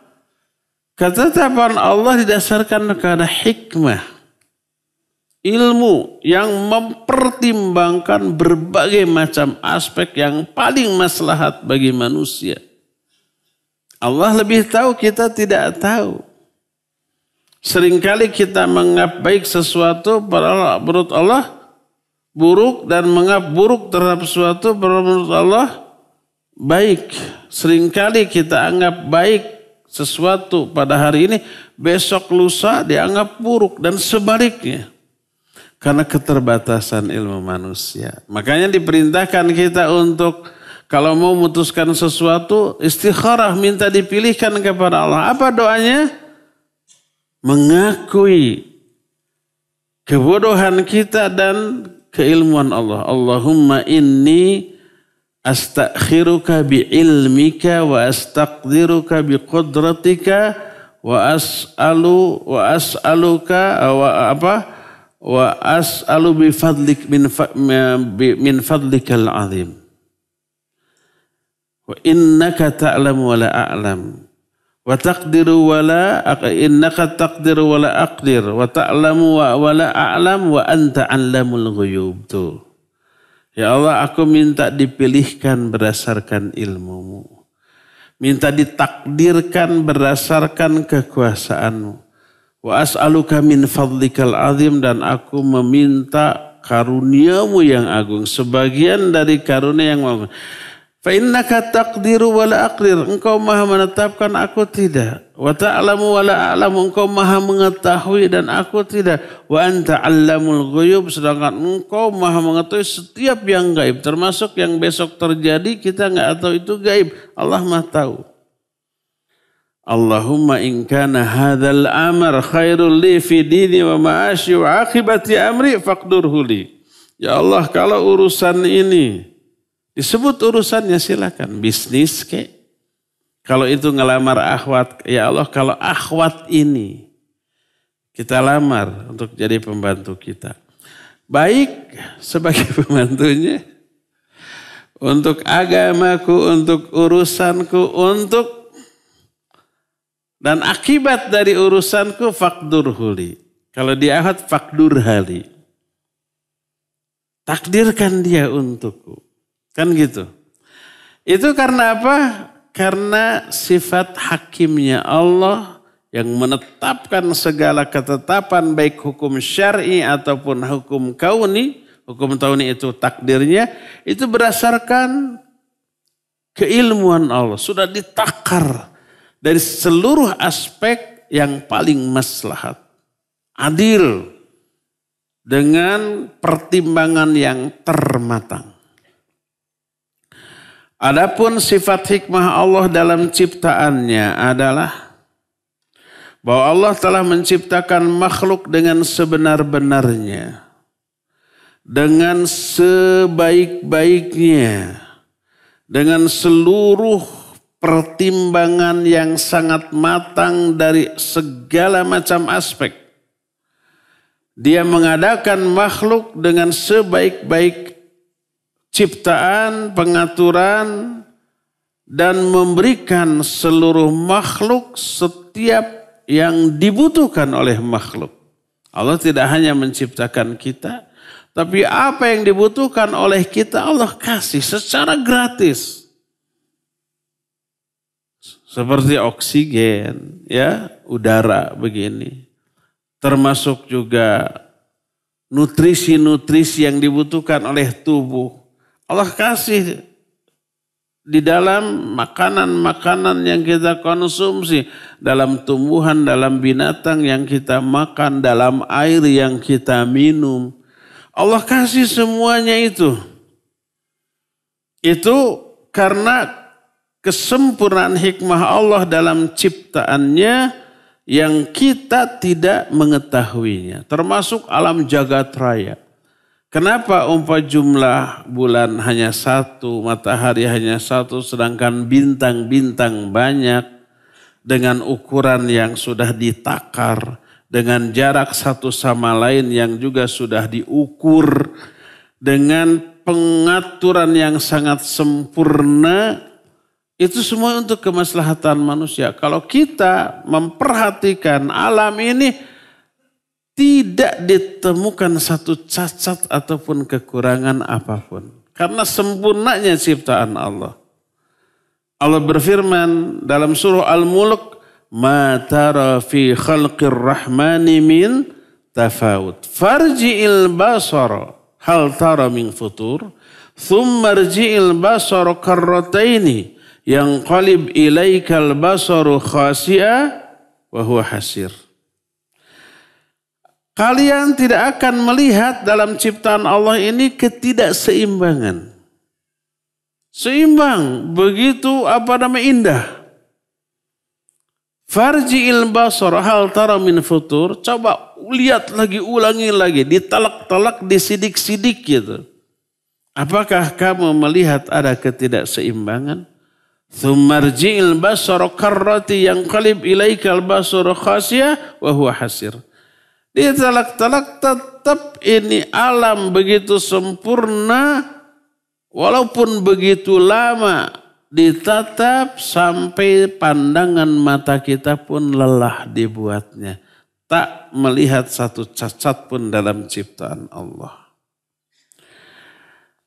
Ketetapan Allah didasarkan kepada hikmah. Ilmu yang mempertimbangkan berbagai macam aspek yang paling maslahat bagi manusia. Allah lebih tahu, kita tidak tahu. Seringkali kita menganggap baik sesuatu, menurut Allah buruk, dan menganggap buruk terhadap sesuatu, menurut Allah baik. Seringkali kita anggap baik sesuatu pada hari ini, besok lusa dianggap buruk, dan sebaliknya. Karena keterbatasan ilmu manusia. Makanya diperintahkan kita untuk kalau mau memutuskan sesuatu, istikharah, minta dipilihkan kepada Allah. Apa doanya? Mengakui kebodohan kita dan keilmuan Allah. Allahumma inni astakhiruka bi'ilmika wa astaqdiruka biqudratika wa as'alu bifadlik min fadlikal azim. Wa innaka ta'lamu wa la a'lam. Wa taqdiru wa la innaka taqdiru wa la aqdir. Wa ta'lamu wa la a'lam wa anta 'allamul ghuyub. Tuh. Ya Allah, aku minta dipilihkan berdasarkan ilmumu. Minta ditakdirkan berdasarkan kekuasaanmu. Wa as'aluka min fadlikal azim, dan aku meminta karuniamu yang agung. Sebagian dari karunia yang agung. Fa innaka taqdiru wa la aqdir. Engkau maha menetapkan, aku tidak. Wa ta'lamu wa la a'lamu. Engkau maha mengetahui dan aku tidak. Wa anta 'allamul ghuyub. Sedangkan engkau maha mengetahui setiap yang gaib. Termasuk yang besok terjadi, kita enggak tahu itu gaib. Allah maha tahu. Allahumma in kana hadzal amr khairul li fi dini wa ma'ashi wa aqibati amri faqdurhu li. Ya Allah, kalau urusan ini disebut urusannya, silakan. Bisnis ke? Kalau itu ngelamar akhwat, ya Allah kalau akhwat ini kita lamar untuk jadi pembantu kita. Baik sebagai pembantunya, untuk agamaku, untuk urusanku, untuk dan akibat dari urusanku fakdur huli. Kalau di ahad fakdur hali. Takdirkan dia untukku. Kan gitu. Itu karena apa? Karena sifat hakimnya Allah yang menetapkan segala ketetapan baik hukum syar'i ataupun hukum kauni. Hukum kauni itu takdirnya. Itu berdasarkan keilmuan Allah. Sudah ditakar dari seluruh aspek yang paling maslahat. Adil dengan pertimbangan yang termatang. Adapun sifat hikmah Allah dalam ciptaannya adalah bahwa Allah telah menciptakan makhluk dengan sebenar-benarnya, dengan sebaik-baiknya, dengan seluruh pertimbangan yang sangat matang dari segala macam aspek. Dia mengadakan makhluk dengan sebaik-baik ciptaan, pengaturan, dan memberikan seluruh makhluk setiap yang dibutuhkan oleh makhluk. Allah tidak hanya menciptakan kita, tapi apa yang dibutuhkan oleh kita Allah kasih secara gratis. Seperti oksigen, ya, udara begini. Termasuk juga nutrisi-nutrisi yang dibutuhkan oleh tubuh. Allah kasih di dalam makanan-makanan yang kita konsumsi, dalam tumbuhan, dalam binatang yang kita makan, dalam air yang kita minum. Allah kasih semuanya itu. Itu karena kesempurnaan hikmah Allah dalam ciptaannya yang kita tidak mengetahuinya. Termasuk alam jagat raya. Kenapa jumlah bulan hanya satu, matahari hanya satu, sedangkan bintang-bintang banyak dengan ukuran yang sudah ditakar, dengan jarak satu sama lain yang juga sudah diukur, dengan pengaturan yang sangat sempurna, itu semua untuk kemaslahatan manusia. Kalau kita memperhatikan alam ini, tidak ditemukan satu cacat ataupun kekurangan apapun. Karena sempurnanya ciptaan Allah. Allah berfirman dalam surah Al-Mulk, "Ma tara fi khalqir rahmani min tafawut. Farji'il basara hal tara min futur. Thumma rji'il basara karrataini yanqalib ilaikal basaru khasi'a wa huwa hasir." Kalian tidak akan melihat dalam ciptaan Allah ini ketidakseimbangan. Seimbang, begitu indah. Farji'il basar hal tara min futur. Coba lihat lagi, ulangi lagi. Ditalak-talak, disidik-sidik gitu. Apakah kamu melihat ada ketidakseimbangan? Thumarji'il basar karrati yang qalib ilaikal basar khasiyah wa huwa hasir. Ditalak-talak tetap ini alam begitu sempurna, walaupun begitu lama ditatap sampai pandangan mata kita pun lelah dibuatnya. Tak melihat satu cacat pun dalam ciptaan Allah.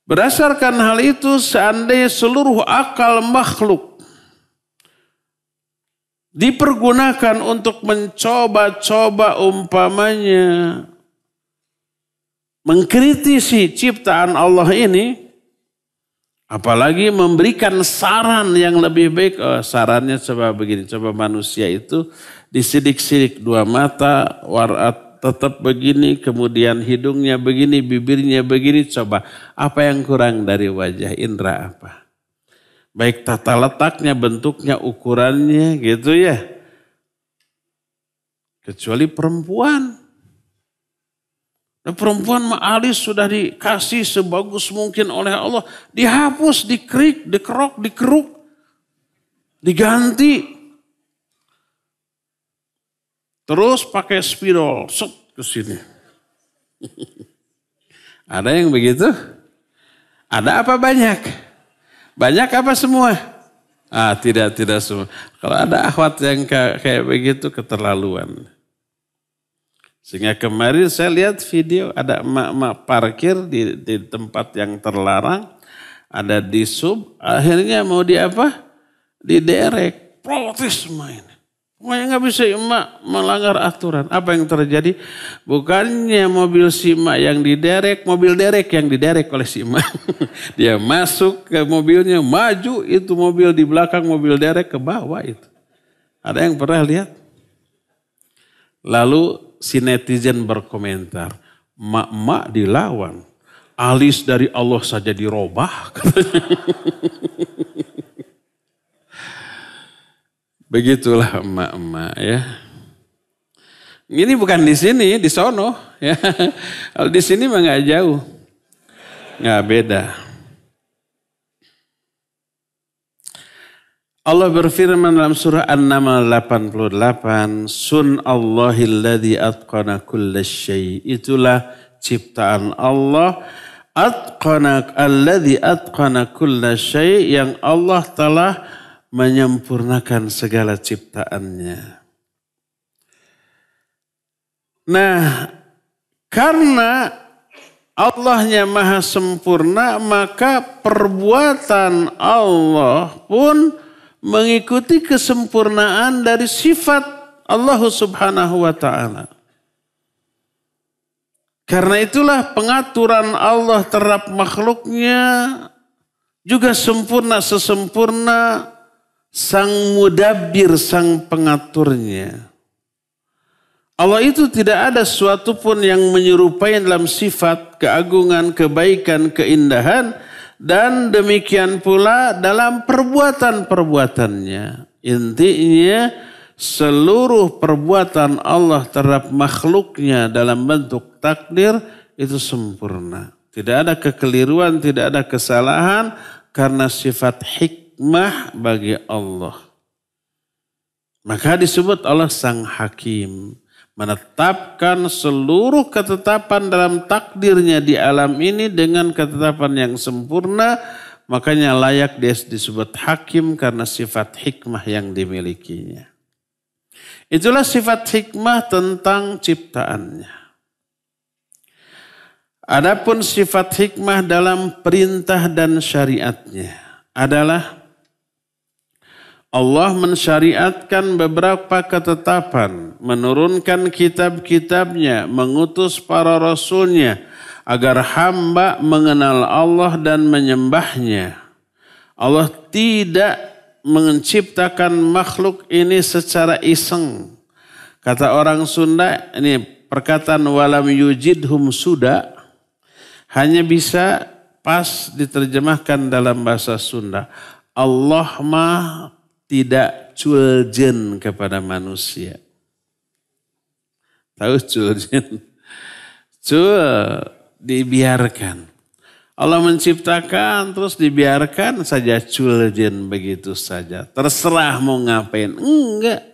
Berdasarkan hal itu, seandainya seluruh akal makhluk dipergunakan untuk mencoba-coba umpamanya mengkritisi ciptaan Allah ini, apalagi memberikan saran yang lebih baik. Sarannya coba begini, coba manusia itu disidik-sidik, dua mata warat tetap begini, kemudian hidungnya begini, bibirnya begini, coba apa yang kurang dari wajah indera apa? Baik tata letaknya, bentuknya, ukurannya gitu ya. Kecuali perempuan. Nah, perempuan alis sudah dikasih sebagus mungkin oleh Allah. Dihapus, dikerik, dikerok, dikeruk. Diganti. Terus pakai spidol. Set ke sini. Ada yang begitu? Ada apa banyak? Banyak apa semua? Tidak semua. Kalau ada akhwat yang kayak begitu keterlaluan. Sehingga kemarin saya lihat video ada emak-emak parkir di tempat yang terlarang. Ada di sub, akhirnya mau diderek. Protes main. Pokoknya nggak bisa emak melanggar aturan. Apa yang terjadi? Bukannya mobil si emak yang diderek, mobil derek yang diderek oleh si emak. Dia masuk ke mobilnya, maju, itu mobil di belakang mobil derek ke bawah itu. Ada yang pernah lihat? Lalu si netizen berkomentar, mak-mak dilawan. Alis dari Allah saja dirobah. Begitulah emak-emak ya. Ini bukan di sini, di sono. Ya. Kalau di sini mah nggak jauh, nggak beda. Allah berfirman dalam surah An-Naml 88, Sun Allahilladzi atqana kulla syai'. Itulah ciptaan Allah. Alladzi atqana kulla syai', yang Allah telah menyempurnakan segala ciptaannya. Nah, karena Allahnya maha sempurna, maka perbuatan Allah pun mengikuti kesempurnaan dari sifat Allah Subhanahu wa ta'ala. Karena itulah pengaturan Allah terhadap makhluknya juga sempurna sesempurna sang mudabbir, sang pengaturnya. Allah itu tidak ada sesuatu pun yang menyerupai dalam sifat, keagungan, kebaikan, keindahan, dan demikian pula dalam perbuatan-perbuatannya. Intinya seluruh perbuatan Allah terhadap makhluknya dalam bentuk takdir itu sempurna. Tidak ada kekeliruan, tidak ada kesalahan karena sifat hikmah bagi Allah. Maka disebut Allah sang hakim. Menetapkan seluruh ketetapan dalam takdirnya di alam ini dengan ketetapan yang sempurna. Makanya layak dia disebut hakim karena sifat hikmah yang dimilikinya. Itulah sifat hikmah tentang ciptaannya. Adapun sifat hikmah dalam perintah dan syariatnya adalah Allah mensyariatkan beberapa ketetapan, menurunkan kitab-kitabnya, mengutus para rasulnya agar hamba mengenal Allah dan menyembahnya. Allah tidak menciptakan makhluk ini secara iseng. Kata orang Sunda, ini perkataan walam yujidhum suda, hanya bisa pas diterjemahkan dalam bahasa Sunda. Allah mah tidak culjen kepada manusia. Tahu culjen? Cul, dibiarkan. Allah menciptakan terus dibiarkan saja culjen begitu saja. Terserah mau ngapain. Enggak.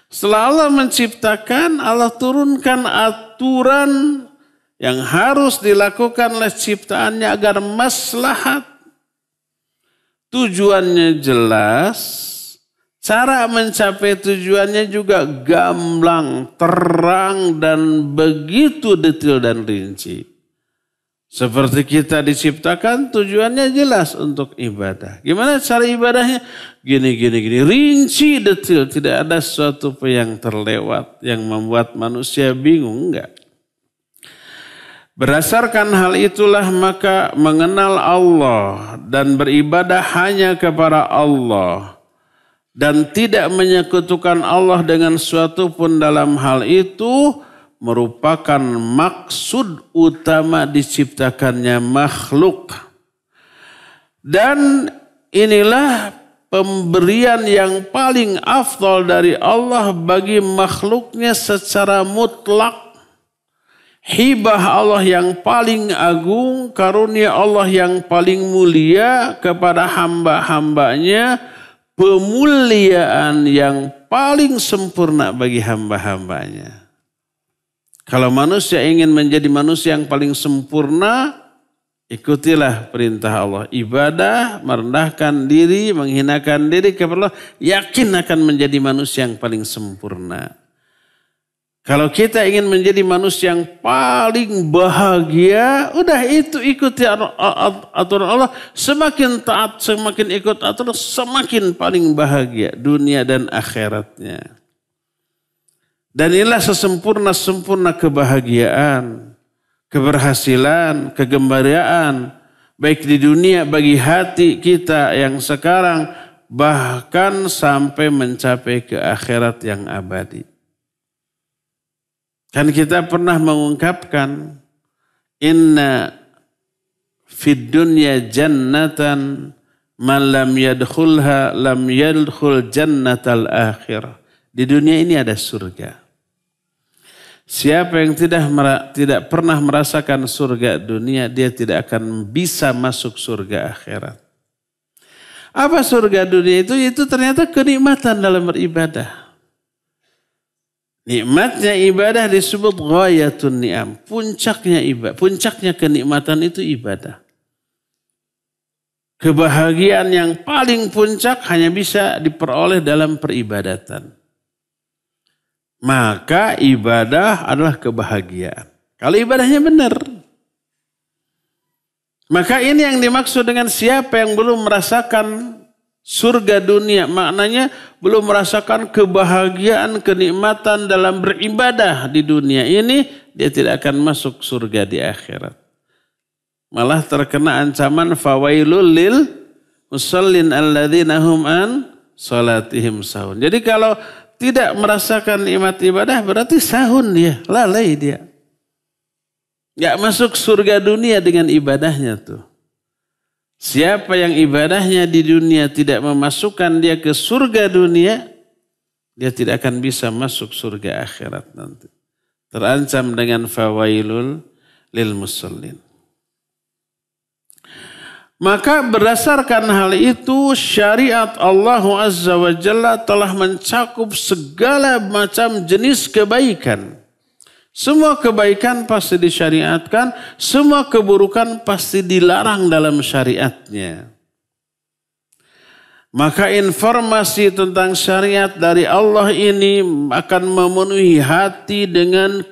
Setelah Allah menciptakan, Allah turunkan aturan yang harus dilakukan oleh ciptaannya agar maslahat. Tujuannya jelas, cara mencapai tujuannya juga gamblang, terang, dan begitu detail dan rinci. Seperti kita diciptakan, tujuannya jelas untuk ibadah. Gimana cara ibadahnya? Gini, rinci, detail. Tidak ada sesuatu yang terlewat, yang membuat manusia bingung, enggak. Berdasarkan hal itulah maka mengenal Allah dan beribadah hanya kepada Allah dan tidak menyekutukan Allah dengan suatu pun dalam hal itu merupakan maksud utama diciptakannya makhluk. Dan inilah pemberian yang paling afdal dari Allah bagi makhluknya secara mutlak. Hibah Allah yang paling agung, karunia Allah yang paling mulia kepada hamba-hambanya, pemuliaan yang paling sempurna bagi hamba-hambanya. Kalau manusia ingin menjadi manusia yang paling sempurna, ikutilah perintah Allah. Ibadah, merendahkan diri, menghinakan diri kepada Allah, yakin akan menjadi manusia yang paling sempurna. Kalau kita ingin menjadi manusia yang paling bahagia, udah itu ikuti aturan Allah. Semakin taat, semakin ikut aturan, semakin paling bahagia dunia dan akhiratnya. Dan inilah sesempurna-sempurna kebahagiaan, keberhasilan, kegembiraan, baik di dunia bagi hati kita yang sekarang, bahkan sampai mencapai ke akhirat yang abadi. Kan kita pernah mengungkapkan inna fid dunya jannatan man lam yadkhulha lam yadkhul jannatal akhirah. Di dunia ini ada surga. Siapa yang tidak pernah merasakan surga dunia, dia tidak akan bisa masuk surga akhirat. Apa surga dunia itu? Itu ternyata kenikmatan dalam beribadah. Nikmatnya ibadah disebut ghayatun ni'am. Puncaknya kenikmatan itu ibadah. Kebahagiaan yang paling puncak hanya bisa diperoleh dalam peribadatan. Maka ibadah adalah kebahagiaan. Kalau ibadahnya benar. Maka ini yang dimaksud dengan siapa yang belum merasakan surga dunia. Maknanya belum merasakan kebahagiaan, kenikmatan dalam beribadah di dunia ini. Dia tidak akan masuk surga di akhirat. Malah terkena ancaman fawailul lil musallin alladzina hum an salatihim sahun. Jadi kalau tidak merasakan nikmat ibadah berarti sahun dia, lalai dia. Gak masuk surga dunia dengan ibadahnya tuh. Siapa yang ibadahnya di dunia tidak memasukkan dia ke surga dunia, dia tidak akan bisa masuk surga akhirat nanti. Terancam dengan fawailul lil musallin. Maka berdasarkan hal itu syariat Allah Azza wa Jalla telah mencakup segala macam jenis kebaikan. Semua kebaikan pasti disyariatkan, semua keburukan pasti dilarang dalam syariatnya. Maka informasi tentang syariat dari Allah ini akan memenuhi hati dengan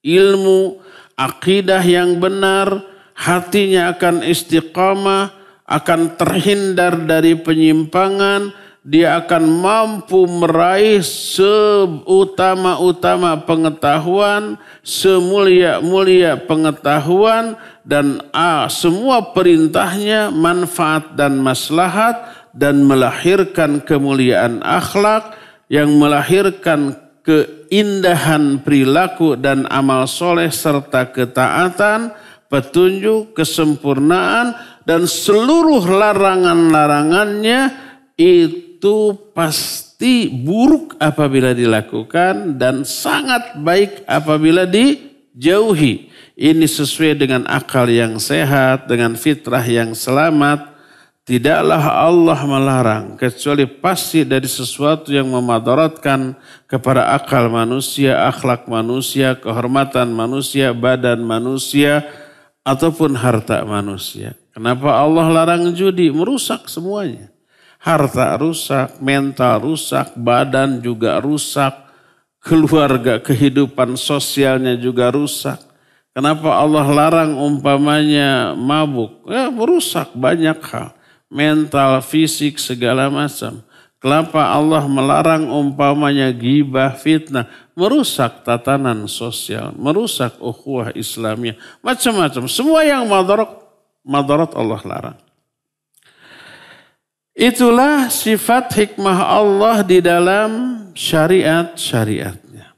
ilmu, akidah yang benar, hatinya akan istiqamah, akan terhindar dari penyimpangan, dia akan mampu meraih seutama-utama pengetahuan, semulia-mulia pengetahuan, dan semua perintahnya manfaat dan maslahat, dan melahirkan kemuliaan akhlak, yang melahirkan keindahan perilaku dan amal soleh serta ketaatan, petunjuk, kesempurnaan, dan seluruh larangan-larangannya itu pasti buruk apabila dilakukan dan sangat baik apabila dijauhi. Ini sesuai dengan akal yang sehat, dengan fitrah yang selamat. Tidaklah Allah melarang kecuali pasti dari sesuatu yang memadaratkan kepada akal manusia, akhlak manusia, kehormatan manusia, badan manusia, ataupun harta manusia. Kenapa Allah larang judi? Merusak semuanya. Harta rusak, mental rusak, badan juga rusak, keluarga, kehidupan sosialnya juga rusak. Kenapa Allah larang umpamanya mabuk? Ya, merusak banyak hal. Mental, fisik, segala macam. Kenapa Allah melarang umpamanya ghibah, fitnah? Merusak tatanan sosial, merusak ukhuwah Islamiyah, macam-macam. Semua yang madarat Allah larang. Itulah sifat hikmah Allah di dalam syariat-syariatnya.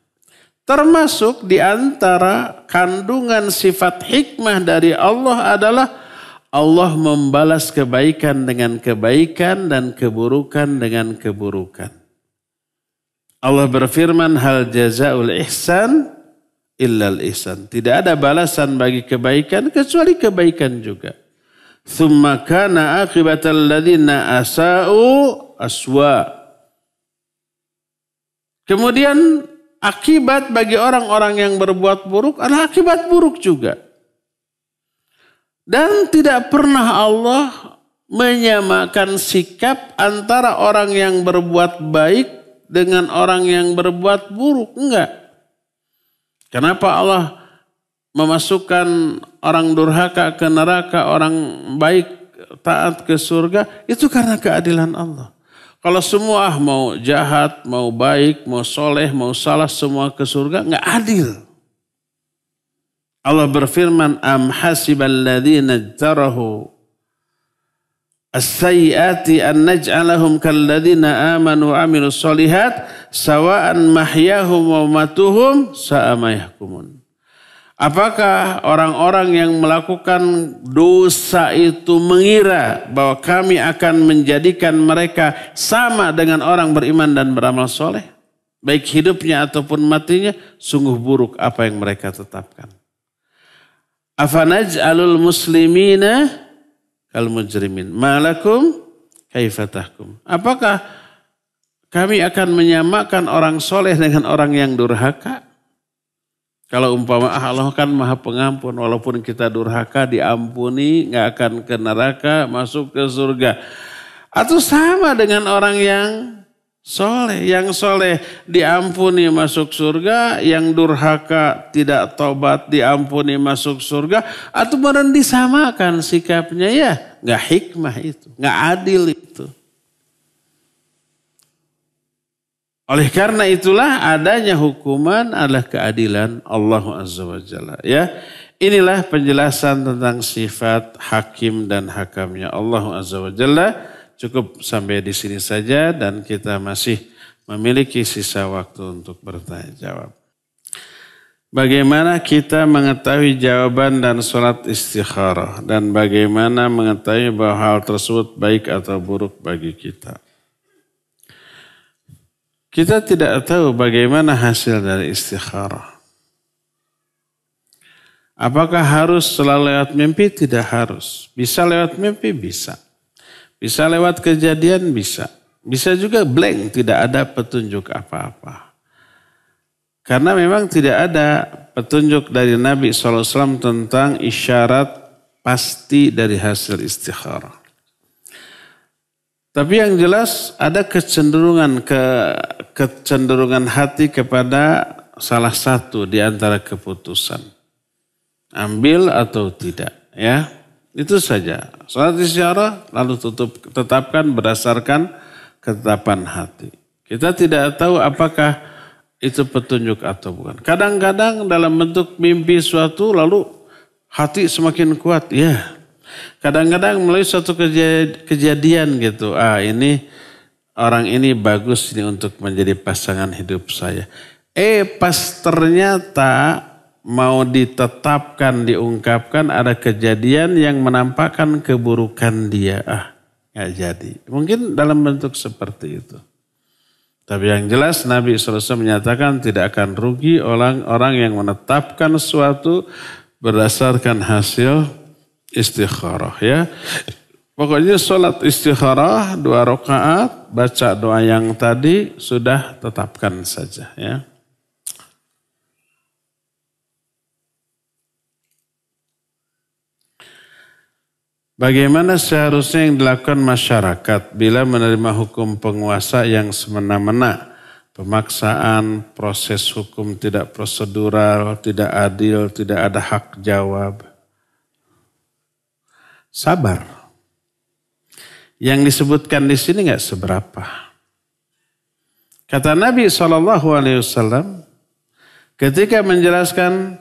Termasuk di antara kandungan sifat hikmah dari Allah adalah Allah membalas kebaikan dengan kebaikan dan keburukan dengan keburukan. Allah berfirman, hal jazaul ihsan illal ihsan. Tidak ada balasan bagi kebaikan kecuali kebaikan juga. Tsumma kana aqibatal ladzina asa'u aswa. Kemudian akibat bagi orang-orang yang berbuat buruk adalah akibat buruk juga. Dan tidak pernah Allah menyamakan sikap antara orang yang berbuat baik dengan orang yang berbuat buruk. Enggak. Kenapa Allah memasukkan orang durhaka ke neraka, orang baik taat ke surga? Itu karena keadilan Allah. Kalau semua mau jahat, mau baik, mau soleh, mau salah, semua ke surga, enggak adil. Allah berfirman, am hasibal ladzina jarahu as-sayyiati an naj'alahum kalladzina amanu wa amilus solihat sawa'an mahyahum wa matuhum sa'a ma yahkumun. Apakah orang-orang yang melakukan dosa itu mengira bahwa kami akan menjadikan mereka sama dengan orang beriman dan beramal soleh? Baik hidupnya ataupun matinya, sungguh buruk apa yang mereka tetapkan. Afanaj'alul muslimina kal mujrimin. Malakum kaifa tahkum. Apakah kami akan menyamakan orang soleh dengan orang yang durhaka? Kalau umpama Allah kan maha pengampun, walaupun kita durhaka diampuni, nggak akan ke neraka, masuk ke surga. Atau sama dengan orang yang soleh diampuni masuk surga, yang durhaka tidak tobat diampuni masuk surga. Atau benar disamakan sikapnya, ya nggak hikmah itu, nggak adil itu. Oleh karena itulah adanya hukuman adalah keadilan Allah Azza wa Jalla. Ya, inilah penjelasan tentang sifat hakim dan hakamnya Allah Azza wa Jalla. Cukup sampai di sini saja dan kita masih memiliki sisa waktu untuk bertanya jawab. Bagaimana kita mengetahui jawaban dan sholat istikharah dan bagaimana mengetahui bahwa hal tersebut baik atau buruk bagi kita? Kita tidak tahu bagaimana hasil dari istikharah. Apakah harus selalu lewat mimpi? Tidak harus. Bisa lewat mimpi? Bisa. Bisa lewat kejadian? Bisa. Bisa juga blank, tidak ada petunjuk apa-apa. Karena memang tidak ada petunjuk dari Nabi SAW tentang isyarat pasti dari hasil istikharah. Tapi yang jelas ada kecenderungan hati kepada salah satu di antara keputusan. Ambil atau tidak, ya. Itu saja. Salat istikharah lalu tetapkan berdasarkan ketetapan hati. Kita tidak tahu apakah itu petunjuk atau bukan. Kadang-kadang dalam bentuk mimpi suatu lalu hati semakin kuat, ya. Kadang-kadang melalui suatu kejadian gitu. Ini orang ini bagus ini untuk menjadi pasangan hidup saya. Pas ternyata mau ditetapkan, diungkapkan ada kejadian yang menampakkan keburukan dia. Nggak jadi. Mungkin dalam bentuk seperti itu. Tapi yang jelas Nabi SAW menyatakan tidak akan rugi orang-orang yang menetapkan sesuatu berdasarkan hasil istikharah, ya. Pokoknya sholat istikharah 2 rakaat, baca doa yang tadi sudah tetapkan saja, ya. Bagaimana seharusnya yang dilakukan masyarakat bila menerima hukum penguasa yang semena-mena, pemaksaan, proses hukum tidak prosedural, tidak adil, tidak ada hak jawab? Sabar. Yang disebutkan di sini nggak seberapa. Kata Nabi SAW ketika menjelaskan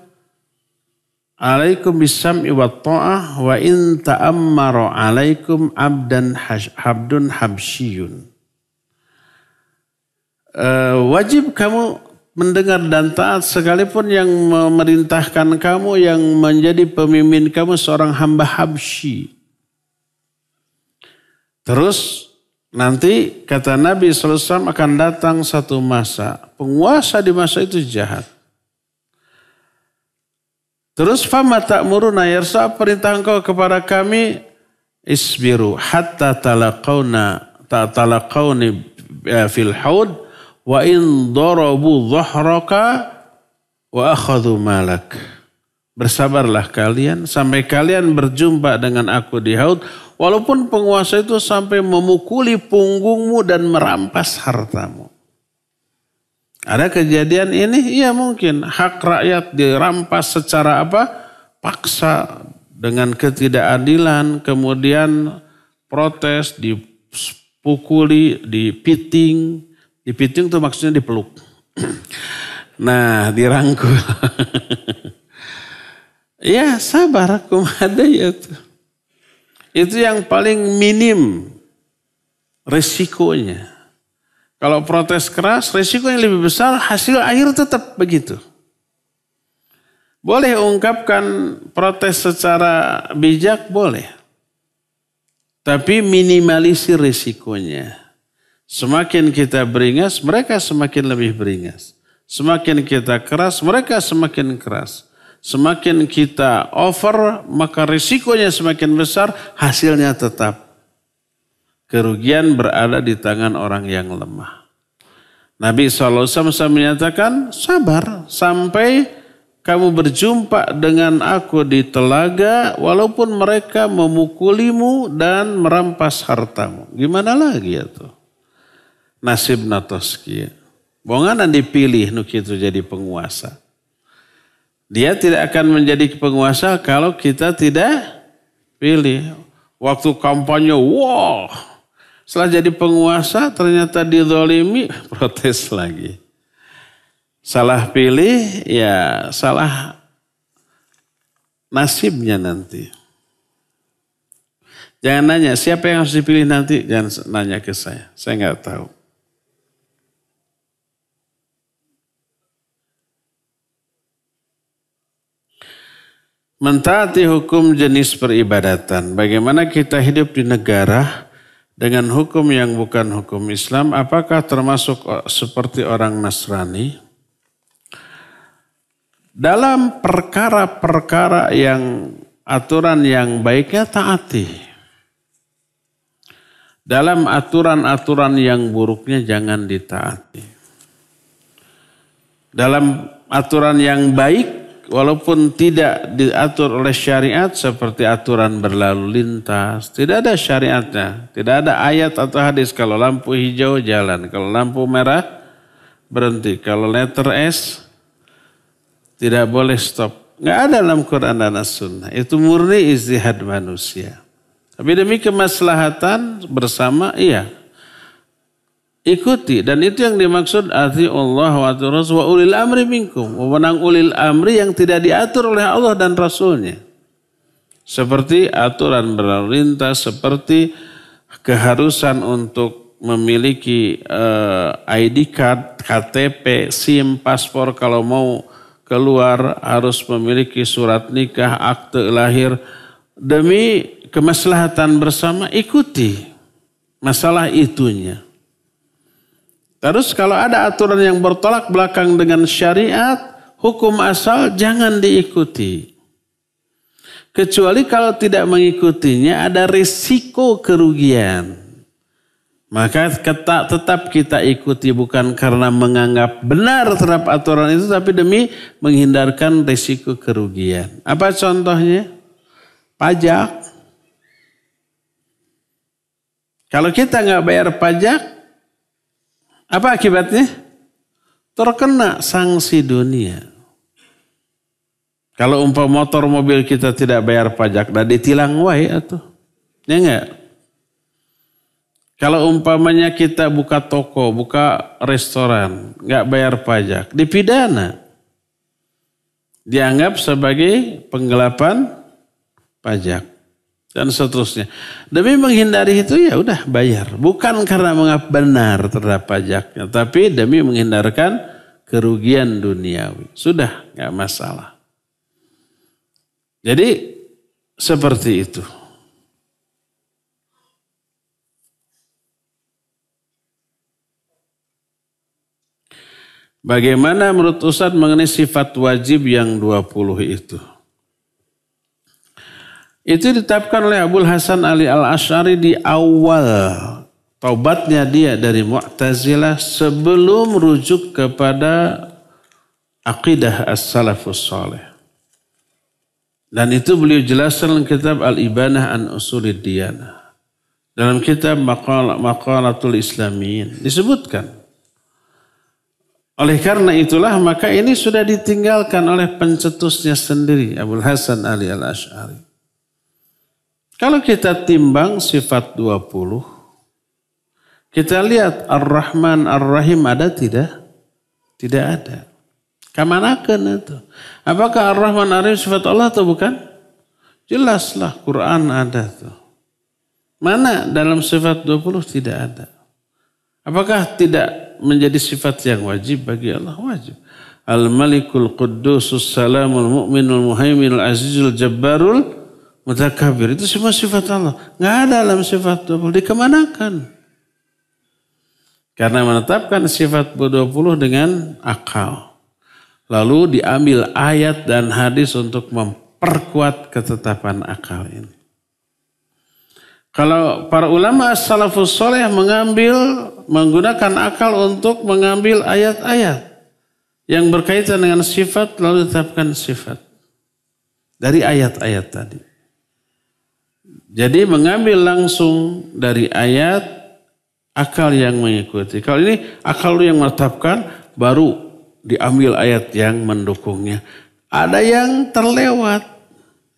alaikum bisam'i wa ta'ah wa in ta'ammara alaikum abdun habsyiyun. Wajib kamu mendengar dan taat sekalipun yang memerintahkan kamu, yang menjadi pemimpin kamu seorang hamba Habsyi. Terus nanti kata Nabi SAW akan datang satu masa. Penguasa di masa itu jahat. Terus fama ta'muruna ya Rasul, perintah engkau kepada kami, isbiru hatta talaqawni fil haud wa in darabu dhahraka wa akhadhu malak. Bersabarlah kalian sampai kalian berjumpa dengan aku di haud, walaupun penguasa itu sampai memukuli punggungmu dan merampas hartamu. Ada kejadian ini? Iya mungkin. Hak rakyat dirampas secara paksa dengan ketidakadilan, kemudian protes, dipukuli, dipiting. Dipiting itu maksudnya dipeluk. Nah, dirangkul. Ya sabar, kumada ya tuh. Itu yang paling minim resikonya. Kalau protes keras, resikonya lebih besar, hasil akhir tetap begitu. Boleh ungkapkan protes secara bijak, boleh. Tapi minimalisir risikonya. Semakin kita beringas, mereka semakin lebih beringas. Semakin kita keras, mereka semakin keras. Semakin kita over, maka risikonya semakin besar, hasilnya tetap. Kerugian berada di tangan orang yang lemah. Nabi SAW menyatakan, sabar sampai kamu berjumpa dengan aku di telaga, walaupun mereka memukulimu dan merampas hartamu. Gimana lagi ya tuh? Nasib natoski. Bonganan dipilih nukitu jadi penguasa. Dia tidak akan menjadi penguasa kalau kita tidak pilih. Waktu kampanye, wah. Setelah jadi penguasa ternyata dizalimi, protes lagi. Salah pilih, ya salah nasibnya nanti. Jangan nanya siapa yang harus dipilih nanti, jangan nanya ke saya nggak tahu. Mentaati hukum jenis peribadatan. Bagaimana kita hidup di negara dengan hukum yang bukan hukum Islam? Apakah termasuk seperti orang Nasrani? Dalam perkara-perkara yang aturan yang baiknya taati. Dalam aturan-aturan yang buruknya jangan ditaati. Dalam aturan yang baik, walaupun tidak diatur oleh syariat seperti aturan berlalu lintas. Tidak ada syariatnya. Tidak ada ayat atau hadis. Kalau lampu hijau jalan. Kalau lampu merah berhenti. Kalau letter S tidak boleh stop. Nggak ada dalam Quran dan As-Sunnah. Itu murni ijtihad manusia. Tapi demi kemaslahatan bersama iya. Ikuti, dan itu yang dimaksud ati Allah wa Rasul wa ulil amri minkum. Wewenang ulil amri yang tidak diatur oleh Allah dan Rasulnya. Seperti aturan berlalu lintas, seperti keharusan untuk memiliki ID card, KTP, SIM, paspor kalau mau keluar harus memiliki surat nikah, akte lahir. Demi kemaslahatan bersama ikuti masalah itunya. Terus kalau ada aturan yang bertolak belakang dengan syariat, hukum asal jangan diikuti. Kecuali kalau tidak mengikutinya ada risiko kerugian. Maka tetap kita ikuti bukan karena menganggap benar terhadap aturan itu, tapi demi menghindarkan risiko kerugian. Apa contohnya? Pajak. Kalau kita nggak bayar pajak, apa akibatnya? Terkena sanksi dunia. Kalau motor mobil kita tidak bayar pajak, dah ditilang wae atuh. Ya enggak? Kalau umpamanya kita buka toko, buka restoran, enggak bayar pajak, dipidana. Dianggap sebagai penggelapan pajak. Dan seterusnya. Demi menghindari itu ya udah bayar. Bukan karena menganggap benar terhadap pajaknya. Tapi demi menghindarkan kerugian duniawi. Sudah gak masalah. Jadi seperti itu. Bagaimana menurut Ustadz mengenai sifat wajib yang 20 itu? Itu ditetapkan oleh Abul Hasan Ali Al-Asy'ari di awal taubatnya dia dari Mu'tazilah sebelum rujuk kepada aqidah as-salafus salih. Dan itu beliau jelaskan dalam kitab Al-Ibanah an Usulid Diyanah. Dalam kitab Maqalatul Islamiyin disebutkan. Oleh karena itulah maka ini sudah ditinggalkan oleh pencetusnya sendiri Abul Hasan Ali Al-Asy'ari. Kalau kita timbang sifat 20, kita lihat Ar-Rahman Ar-Rahim ada tidak? Tidak ada. Kamanakan itu? Apakah Ar-Rahman Ar-Rahim sifat Allah atau bukan? Jelaslah Quran ada tuh. Mana dalam sifat 20 tidak ada. Apakah tidak menjadi sifat yang wajib bagi Allah? Wajib. Al-Malikul Quddusus Salamul Mu'minul Muhaiminul Azizul Jabbarul Mutakabir. Itu semua sifat Allah. Nggak ada dalam sifat 20. Dikemanakan? Karena menetapkan sifat 20 dengan akal. Lalu diambil ayat dan hadis untuk memperkuat ketetapan akal ini. Kalau para ulama salafus soleh menggunakan akal untuk mengambil ayat-ayat yang berkaitan dengan sifat lalu ditetapkan sifat dari ayat-ayat tadi. Jadi mengambil langsung dari ayat, akal yang mengikuti. Kalau ini akal yang menetapkan, baru diambil ayat yang mendukungnya. Ada yang terlewat,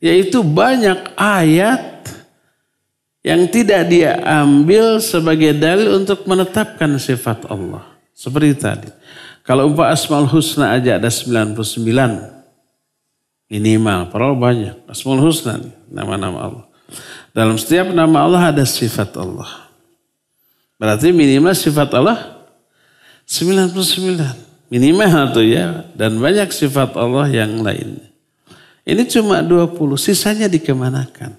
yaitu banyak ayat yang tidak dia ambil sebagai dalil untuk menetapkan sifat Allah. Seperti tadi. Kalau umpah Asmaul Husna aja ada 99 minimal, padahal banyak. Asmaul Husna nih, nama-nama Allah. Dalam setiap nama Allah ada sifat Allah. Berarti minimal sifat Allah 99. Minimal tuh ya. Dan banyak sifat Allah yang lainnya. Ini cuma 20. Sisanya dikemanakan.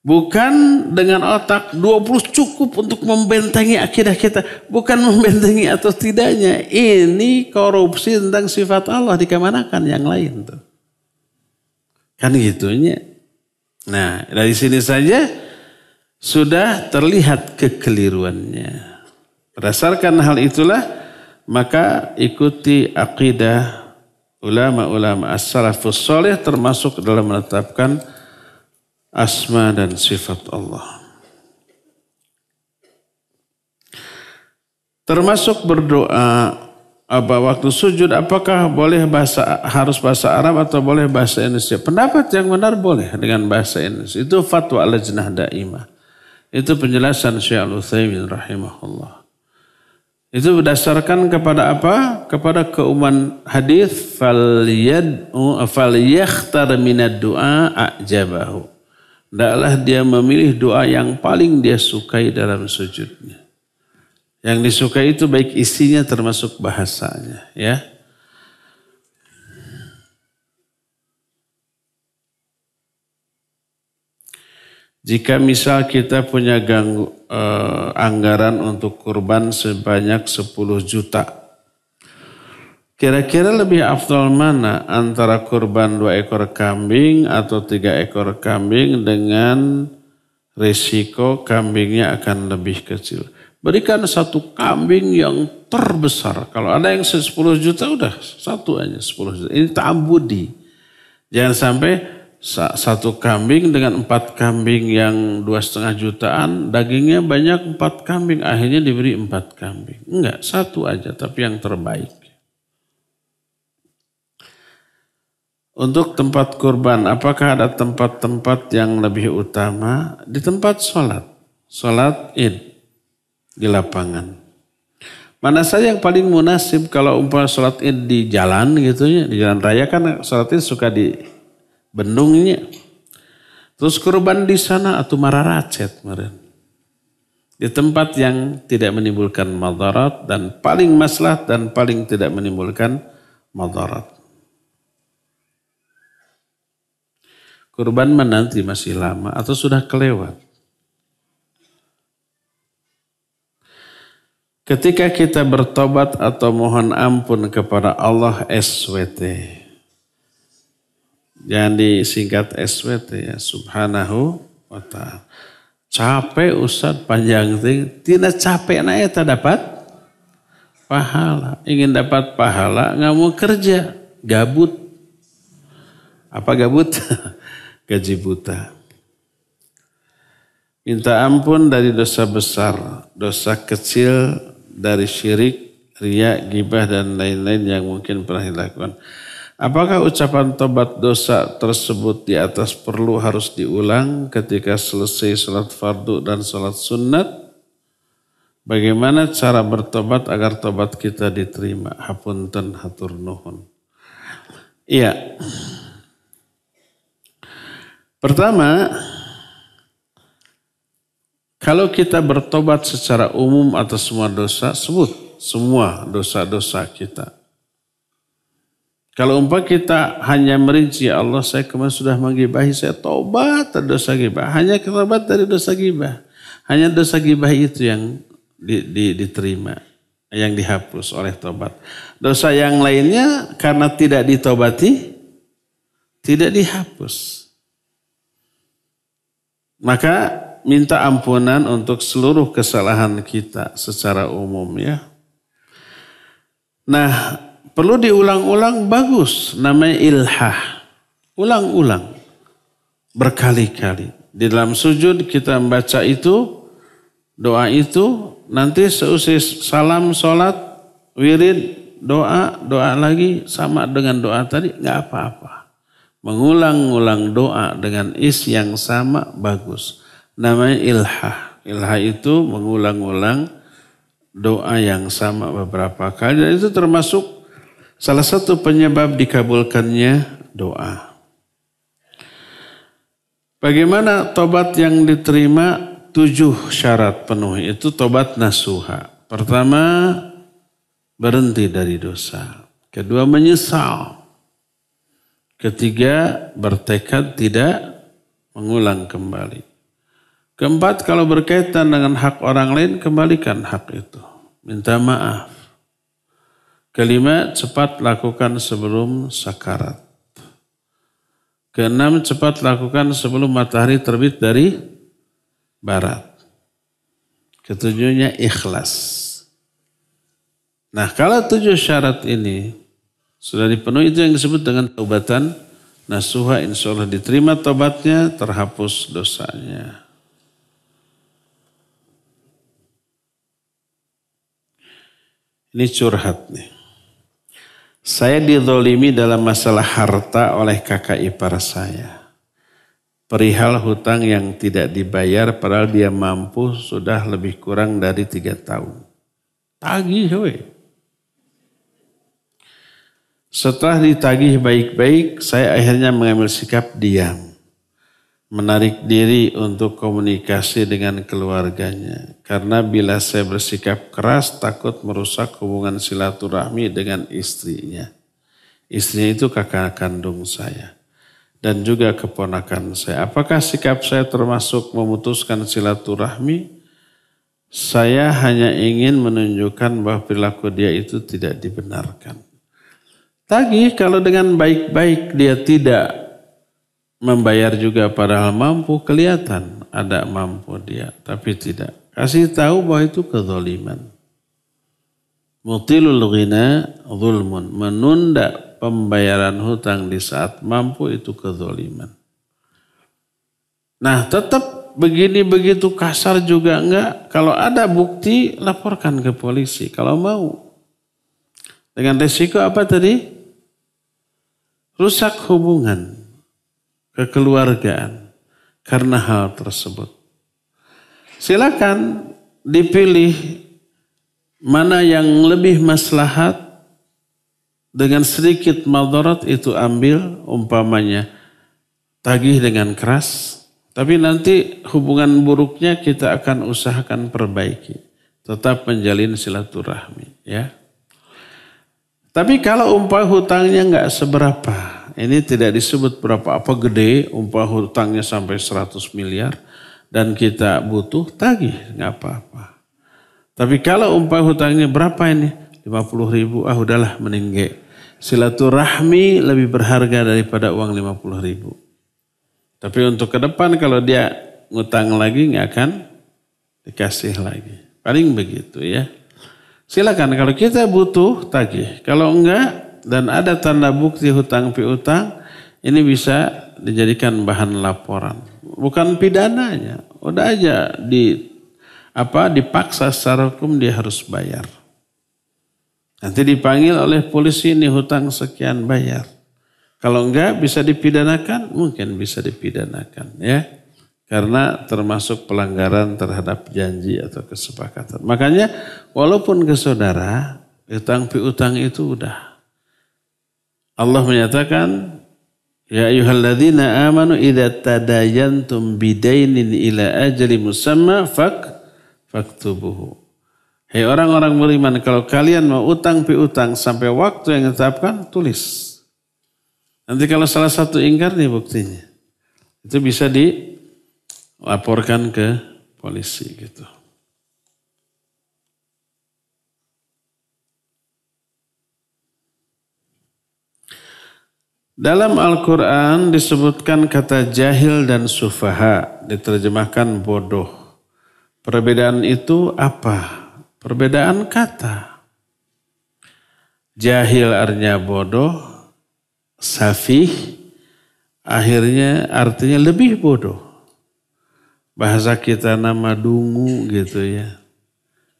Bukan dengan otak 20 cukup untuk membentengi akidah kita. Bukan membentengi atau tidaknya. Ini korupsi tentang sifat Allah. Dikemanakan yang lain tuh. Kan gitunya. Nah dari sini saja sudah terlihat kekeliruannya. Berdasarkan hal itulah maka ikuti akidah ulama-ulama as-salafus soleh termasuk dalam menetapkan asma dan sifat Allah. Termasuk berdoa waktu sujud apakah boleh harus bahasa Arab atau boleh bahasa Indonesia? Pendapat yang benar boleh dengan bahasa Indonesia. Itu fatwa Lajnah Daimah. Itu penjelasan Syekh Al-Utsaimin rahimahullah. Itu berdasarkan kepada apa? Kepada keumuman hadis falyakhtar minad du'a a'jabahu. Hendaklah dia memilih doa yang paling dia sukai dalam sujudnya. Yang disukai itu baik isinya termasuk bahasanya, ya. Jika misal kita punya anggaran untuk kurban sebanyak 10 juta. Kira-kira lebih afdal mana antara kurban 2 ekor kambing atau 3 ekor kambing dengan risiko kambingnya akan lebih kecil. Berikan 1 kambing yang terbesar. Kalau ada yang 10 juta udah 1 aja 10 juta. Ini ta'ambudi. Jangan sampai 1 kambing dengan 4 kambing yang 2,5 jutaan. Dagingnya banyak 4 kambing. Akhirnya diberi 4 kambing. Enggak 1 aja tapi yang terbaik. Untuk tempat kurban. Apakah ada tempat-tempat yang lebih utama? Di tempat sholat. Sholat id. Di lapangan. Mana saja yang paling munasib kalau umpama sholat id di jalan gitu ya. Di jalan raya kan sholat id suka di bendungnya. Terus kurban di sana atau mararacet kemarin. Di tempat yang tidak menimbulkan madarat dan paling maslahat dan paling tidak menimbulkan madarat. Kurban menanti masih lama atau sudah kelewat. Ketika kita bertobat atau mohon ampun kepada Allah SWT. Jangan disingkat SWT ya. Subhanahu wa ta'ala. Capek Ustaz panjang ting. Tidak capek ya tak dapat pahala. Ingin dapat pahala nggak mau kerja. Gabut. Apa gabut? Gaji buta. Minta ampun dari dosa besar. Dosa kecil. Dari syirik, riya, ghibah dan lain-lain yang mungkin pernah dilakukan. Apakah ucapan tobat dosa tersebut di atas perlu harus diulang ketika selesai sholat fardu dan sholat sunnat? Bagaimana cara bertobat agar tobat kita diterima? Hapunten hatur nuhun. Iya. Pertama, Kalau kita bertobat secara umum atas semua dosa, sebut semua dosa-dosa kita. Kalau umpah kita hanya merinci, ya Allah saya kemarin sudah menggibahi, saya tobat dari dosa gibah. Hanya tobat dari dosa gibah. Hanya dosa gibah itu yang diterima, yang dihapus oleh tobat. Dosa yang lainnya karena tidak ditobati, tidak dihapus. Maka minta ampunan untuk seluruh kesalahan kita secara umum ya. Nah, perlu diulang-ulang bagus, namanya ilhah. Ulang-ulang, berkali-kali. Di dalam sujud kita membaca itu, doa itu, nanti seusai salam, sholat, wirid, doa lagi sama dengan doa tadi, nggak apa-apa. Mengulang-ulang doa dengan isi yang sama, bagus. Namanya ilhah. Ilhah itu mengulang-ulang doa yang sama beberapa kali. Dan itu termasuk salah satu penyebab dikabulkannya doa. Bagaimana tobat yang diterima? 7 syarat penuh. Itu tobat nasuha. Pertama, berhenti dari dosa. Kedua, menyesal. Ketiga, bertekad tidak mengulang kembali. Keempat, kalau berkaitan dengan hak orang lain, kembalikan hak itu. Minta maaf. Kelima, cepat lakukan sebelum sakarat. Keenam, cepat lakukan sebelum matahari terbit dari barat. Ketujuhnya, ikhlas. Nah, kalau 7 syarat ini sudah dipenuhi, itu yang disebut dengan taubatan nasuha. Insya Allah diterima taubatnya, terhapus dosanya. Ini curhat nih. Saya dizolimi dalam masalah harta oleh kakak ipar saya. Perihal hutang yang tidak dibayar padahal dia mampu sudah lebih kurang dari 3 tahun. Tagih we. Setelah ditagih baik-baik, saya akhirnya mengambil sikap diam. Menarik diri untuk komunikasi dengan keluarganya. Karena bila saya bersikap keras, takut merusak hubungan silaturahmi dengan istrinya. Istrinya itu kakak kandung saya. Dan juga keponakan saya. Apakah sikap saya termasuk memutuskan silaturahmi? Saya hanya ingin menunjukkan bahwa perilaku dia itu tidak dibenarkan. Tagih kalau dengan baik-baik dia tidak membayar juga padahal mampu, kelihatan ada mampu dia, tapi tidak. Kasih tahu bahwa itu kezaliman. Mutilul ghina zulmun. Menunda pembayaran hutang di saat mampu itu kezaliman. Nah, tetap begini begitu kasar juga enggak. Kalau ada bukti, laporkan ke polisi kalau mau. Dengan resiko apa tadi? Rusak hubungan kekeluargaan karena hal tersebut. Silakan dipilih mana yang lebih maslahat dengan sedikit madarat itu ambil, umpamanya tagih dengan keras, tapi nanti hubungan buruknya kita akan usahakan perbaiki. Tetap menjalin silaturahmi ya. Tapi kalau umpah hutangnya enggak seberapa, ini tidak disebut berapa apa gede, umpah hutangnya sampai 100 miliar dan kita butuh, tagih, nggak apa-apa. Tapi kalau umpah hutangnya berapa ini? 50 ribu, udahlah meninggal. Silaturahmi lebih berharga daripada uang 50 ribu. Tapi untuk ke depan kalau dia ngutang lagi nggak akan dikasih lagi. Paling begitu ya. Silakan kalau kita butuh, tagih. Kalau enggak, dan ada tanda bukti hutang piutang, ini bisa dijadikan bahan laporan. Bukan pidananya, udah aja dipaksa secara hukum dia harus bayar. Nanti dipanggil oleh polisi, ini hutang sekian, bayar. Kalau enggak bisa dipidanakan, mungkin bisa dipidanakan ya. Karena termasuk pelanggaran terhadap janji atau kesepakatan. Makanya walaupun ke saudara, hutang piutang itu udah. Allah menyatakan Ya ayyuhalladzina amanu idza tadayantum bidainin ila ajali musamma faktubuhu. Hei orang-orang beriman, kalau kalian mau utang piutang sampai waktu yang ditetapkan, tulis. Nanti kalau salah satu ingkar nih buktinya. Itu bisa dilaporkan ke polisi gitu. Dalam Al-Quran disebutkan kata jahil dan sufaha, diterjemahkan bodoh. Perbedaan itu apa? Perbedaan kata. Jahil artinya bodoh, safih akhirnya artinya lebih bodoh. Bahasa kita nama dungu gitu ya.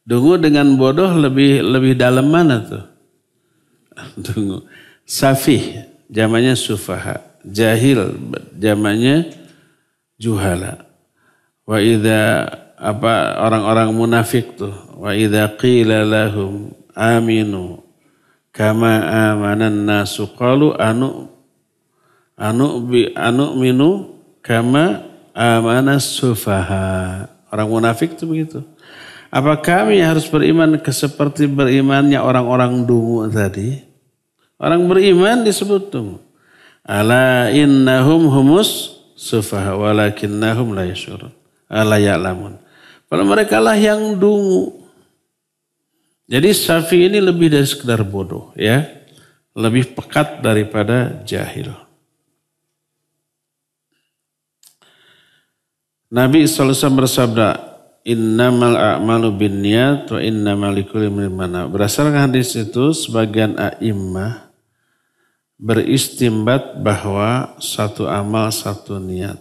Dungu dengan bodoh lebih dalam mana tuh? Dungu. Safih jamannya sufaha. Jahil jamannya juhala. Wa idza orang-orang munafik tuh. Wa idza qila lahum aminu kama amanan nasu qalu minu kama amanas sufaha. Orang munafik itu begitu. Apa kami harus beriman seperti berimannya orang-orang dungu tadi? Orang beriman disebut dungu. Ala innahum humus sufaha walakinnahum la yashurun. Ala ya'lamun. Kalau mereka lah yang dungu. Jadi safi ini lebih dari sekedar bodoh ya. Lebih pekat daripada jahil. Nabi SAW bersabda, innamal a'malu binniyat wa innamal likulli imrin ma nawa. Berdasarkan hadis itu sebagian a'immah beristimbat bahwa satu amal satu niat.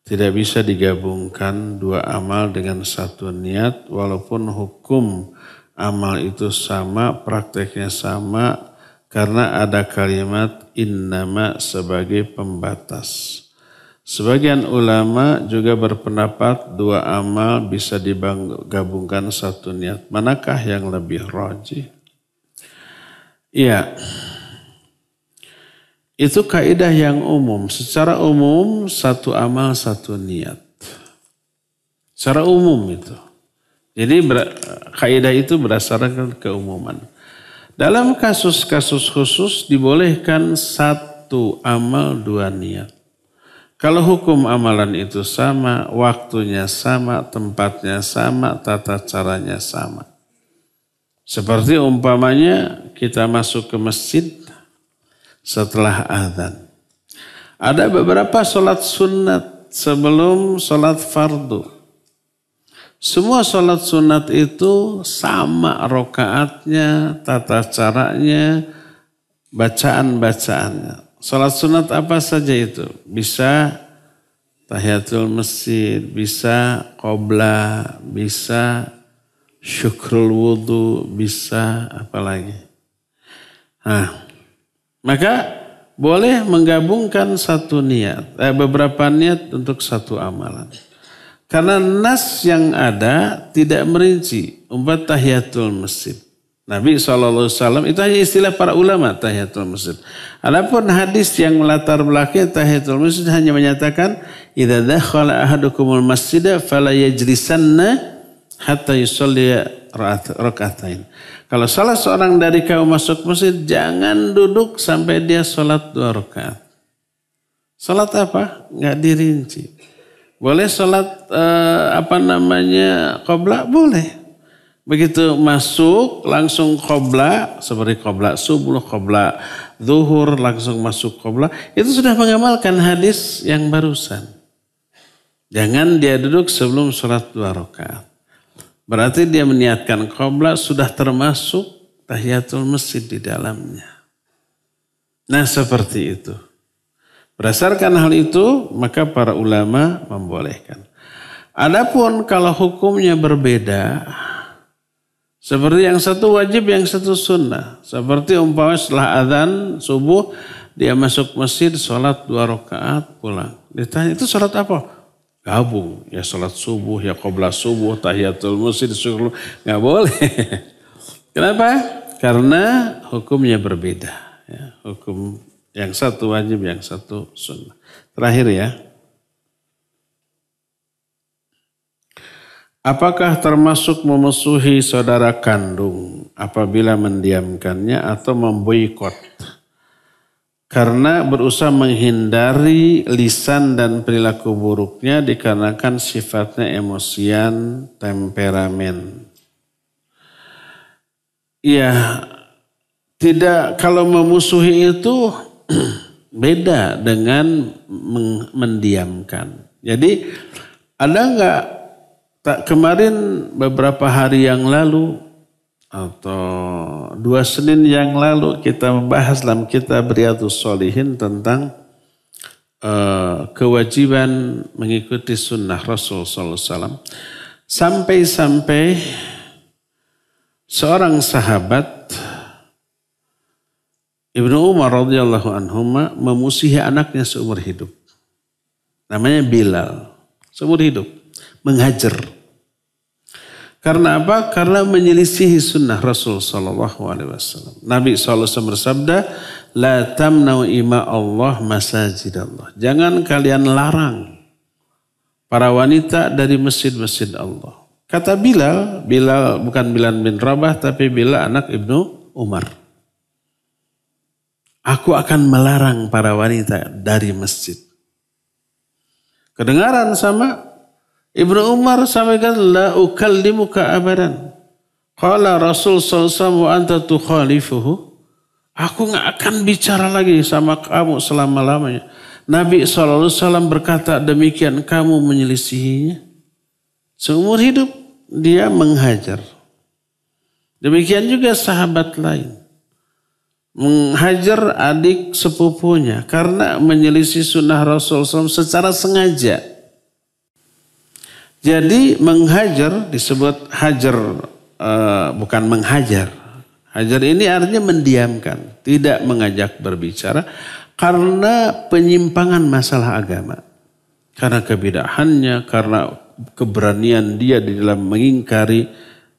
Tidak bisa digabungkan dua amal dengan satu niat walaupun hukum amal itu sama, prakteknya sama karena ada kalimat innama sebagai pembatas. Sebagian ulama juga berpendapat dua amal bisa digabungkan satu niat. Manakah yang lebih rajih? Iya. Itu kaidah yang umum. Secara umum satu amal satu niat. Secara umum itu. Jadi kaidah itu berdasarkan keumuman. Dalam kasus-kasus khusus dibolehkan satu amal dua niat. Kalau hukum amalan itu sama, waktunya sama, tempatnya sama, tata caranya sama. Seperti umpamanya kita masuk ke masjid setelah azan. Ada beberapa sholat sunat sebelum sholat fardu. Semua sholat sunat itu sama rokaatnya, tata caranya, bacaan-bacaannya. Sholat sunat apa saja itu? Bisa tahiyatul masjid, bisa qobla, bisa syukrul wudu, bisa apa lagi. Nah, maka boleh menggabungkan satu niat, beberapa niat untuk satu amalan. Karena nas yang ada tidak merinci. Umpama tahiyatul masjid. Nabi SAW itu hanya istilah para ulama tahiyatul masjid. Adapun hadis yang melatar belakang tahiyatul masjid hanya menyatakan idza dakhala ahadukumul masjida fala yajlisanna hatta yusalli rakaatain. Kalau salah seorang dari kaum masuk masjid jangan duduk sampai dia sholat 2 rakaat. Sholat apa? Enggak dirinci. Boleh sholat qobla? Boleh. Begitu masuk langsung qobla, seperti qobla subuh, qobla zuhur, langsung masuk qobla. Itu sudah mengamalkan hadis yang barusan. Jangan dia duduk sebelum sholat 2 rakaat. Berarti dia meniatkan qobla sudah termasuk tahiyatul masjid di dalamnya. Nah seperti itu. Berdasarkan hal itu, maka para ulama membolehkan. Adapun kalau hukumnya berbeda, seperti yang satu wajib, yang satu sunnah. Seperti umpamanya setelah azan subuh, dia masuk masjid, sholat 2 rakaat, pulang. Ditanya, itu sholat apa? Gabung, ya sholat subuh, ya qobla subuh, tahiyatul masjid, syukur. Nggak boleh. Kenapa? Karena hukumnya berbeda. Ya, hukum Yang satu wajib, yang satu sunnah. Terakhir ya. Apakah termasuk memusuhi saudara kandung apabila mendiamkannya atau memboikot? Karena berusaha menghindari lisan dan perilaku buruknya dikarenakan sifatnya emosian, temperamen. Ya, tidak, kalau memusuhi itu beda dengan mendiamkan. Jadi ada enggak kemarin beberapa hari yang lalu atau 2 Senin yang lalu kita membahas dalam kitab Riyadhus Shalihin tentang kewajiban mengikuti sunnah Rasul sallallahu alaihi wasallam. Sampai-sampai seorang sahabat Ibnu Umar radhiyallahu anhuma memusuhi anaknya seumur hidup. Namanya Bilal. Seumur hidup. Menghajar. Karena apa? Karena menyelisihi sunnah Rasul sallallahu alaihi wasallam. Nabi sallallahu alaihi wasallam bersabda, "La tamna'u ima Allah masajidallah." Jangan kalian larang para wanita dari masjid-masjid Allah. Kata Bilal bukan Bilal bin Rabah tapi Bilal anak Ibnu Umar. Aku akan melarang para wanita dari masjid. Kedengaran sama Ibnu Umar sampaikan, la ukallimuka abadan. Qala Rasul sallallahu alaihi wasallam wa anta tukhalifuhu. Aku gak akan bicara lagi sama kamu selama-lamanya. Nabi sallallahu alaihi wasallam berkata demikian, kamu menyelisihinya. Seumur hidup dia menghajar. Demikian juga sahabat lain. Menghajar adik sepupunya karena menyelisih sunnah Rasul SAW secara sengaja. Jadi menghajar disebut hajar, bukan menghajar. Hajar ini artinya mendiamkan, tidak mengajak berbicara karena penyimpangan masalah agama. Karena kebidahannya, karena keberanian dia di dalam mengingkari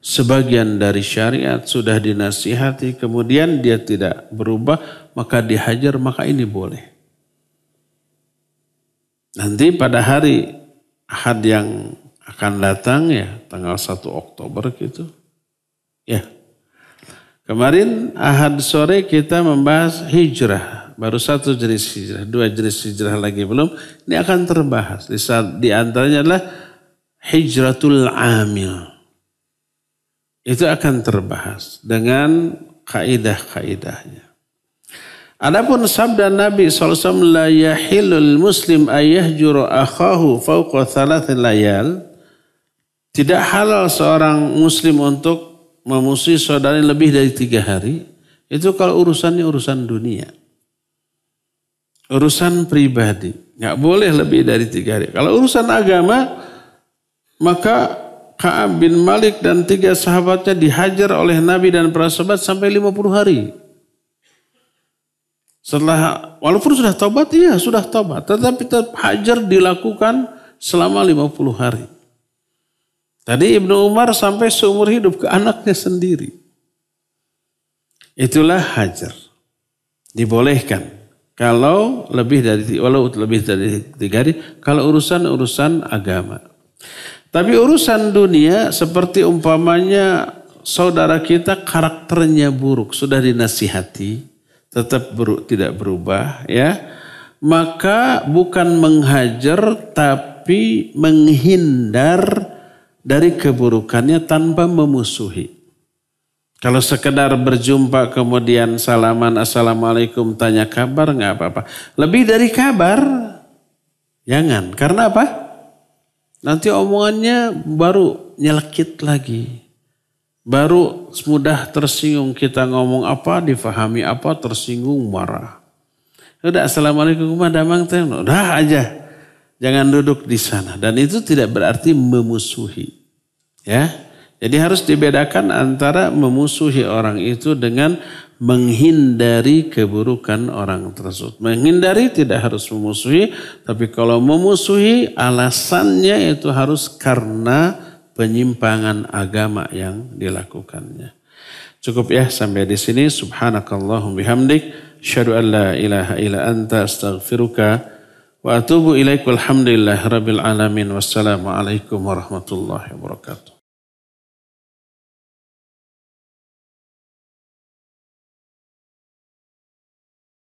sebagian dari syariat, sudah dinasihati, kemudian dia tidak berubah, maka dihajar, maka ini boleh. Nanti pada hari Ahad yang akan datang ya, tanggal 1 Oktober gitu. Ya. Kemarin Ahad sore kita membahas hijrah. Baru 1 jenis hijrah, 2 jenis hijrah lagi belum. Ini akan terbahas. Di antaranya adalah hijratul amil. Itu akan terbahas dengan kaidah-kaidahnya. Adapun sabda Nabi SAW, la yahillul muslim ayyahjuru akhahu fauqa 3 layal. Tidak halal seorang muslim untuk memusuhi saudaranya lebih dari 3 hari. Itu kalau urusannya urusan dunia. Urusan pribadi. Nggak boleh lebih dari 3 hari. Kalau urusan agama, maka Ka'ab bin Malik dan 3 sahabatnya dihajar oleh Nabi dan para sahabat sampai 50 hari. Setelah, walaupun sudah taubat, iya sudah taubat. Tetapi tetap hajar dilakukan selama 50 hari. Tadi Ibnu Umar sampai seumur hidup ke anaknya sendiri. Itulah hajar. Dibolehkan. Kalau lebih dari 3 hari, kalau urusan agama. Tapi urusan dunia seperti umpamanya saudara kita karakternya buruk, sudah dinasihati, tetap tidak berubah ya. Maka bukan menghajar tapi menghindar dari keburukannya tanpa memusuhi. Kalau sekedar berjumpa kemudian salaman, assalamualaikum, tanya kabar, nggak apa-apa. Lebih dari kabar, jangan. Karena apa? Nanti omongannya baru nyelekit lagi. Baru mudah tersinggung, kita ngomong apa, difahami apa, tersinggung, marah. Udah assalamualaikum, damang teh, udah aja. Jangan duduk di sana. Dan itu tidak berarti memusuhi. Ya, jadi harus dibedakan antara memusuhi orang itu dengan menghindari keburukan orang tersebut. Menghindari tidak harus memusuhi, tapi kalau memusuhi alasannya itu harus karena penyimpangan agama yang dilakukannya. Cukup ya sampai di sini. Subhanakallahum bihamdik. Asyhadu an la ilaha illa anta astaghfiruka wa atubu ilaik. Walhamdulillah rabbil alamin. Wassalamualaikum warahmatullahi wabarakatuh.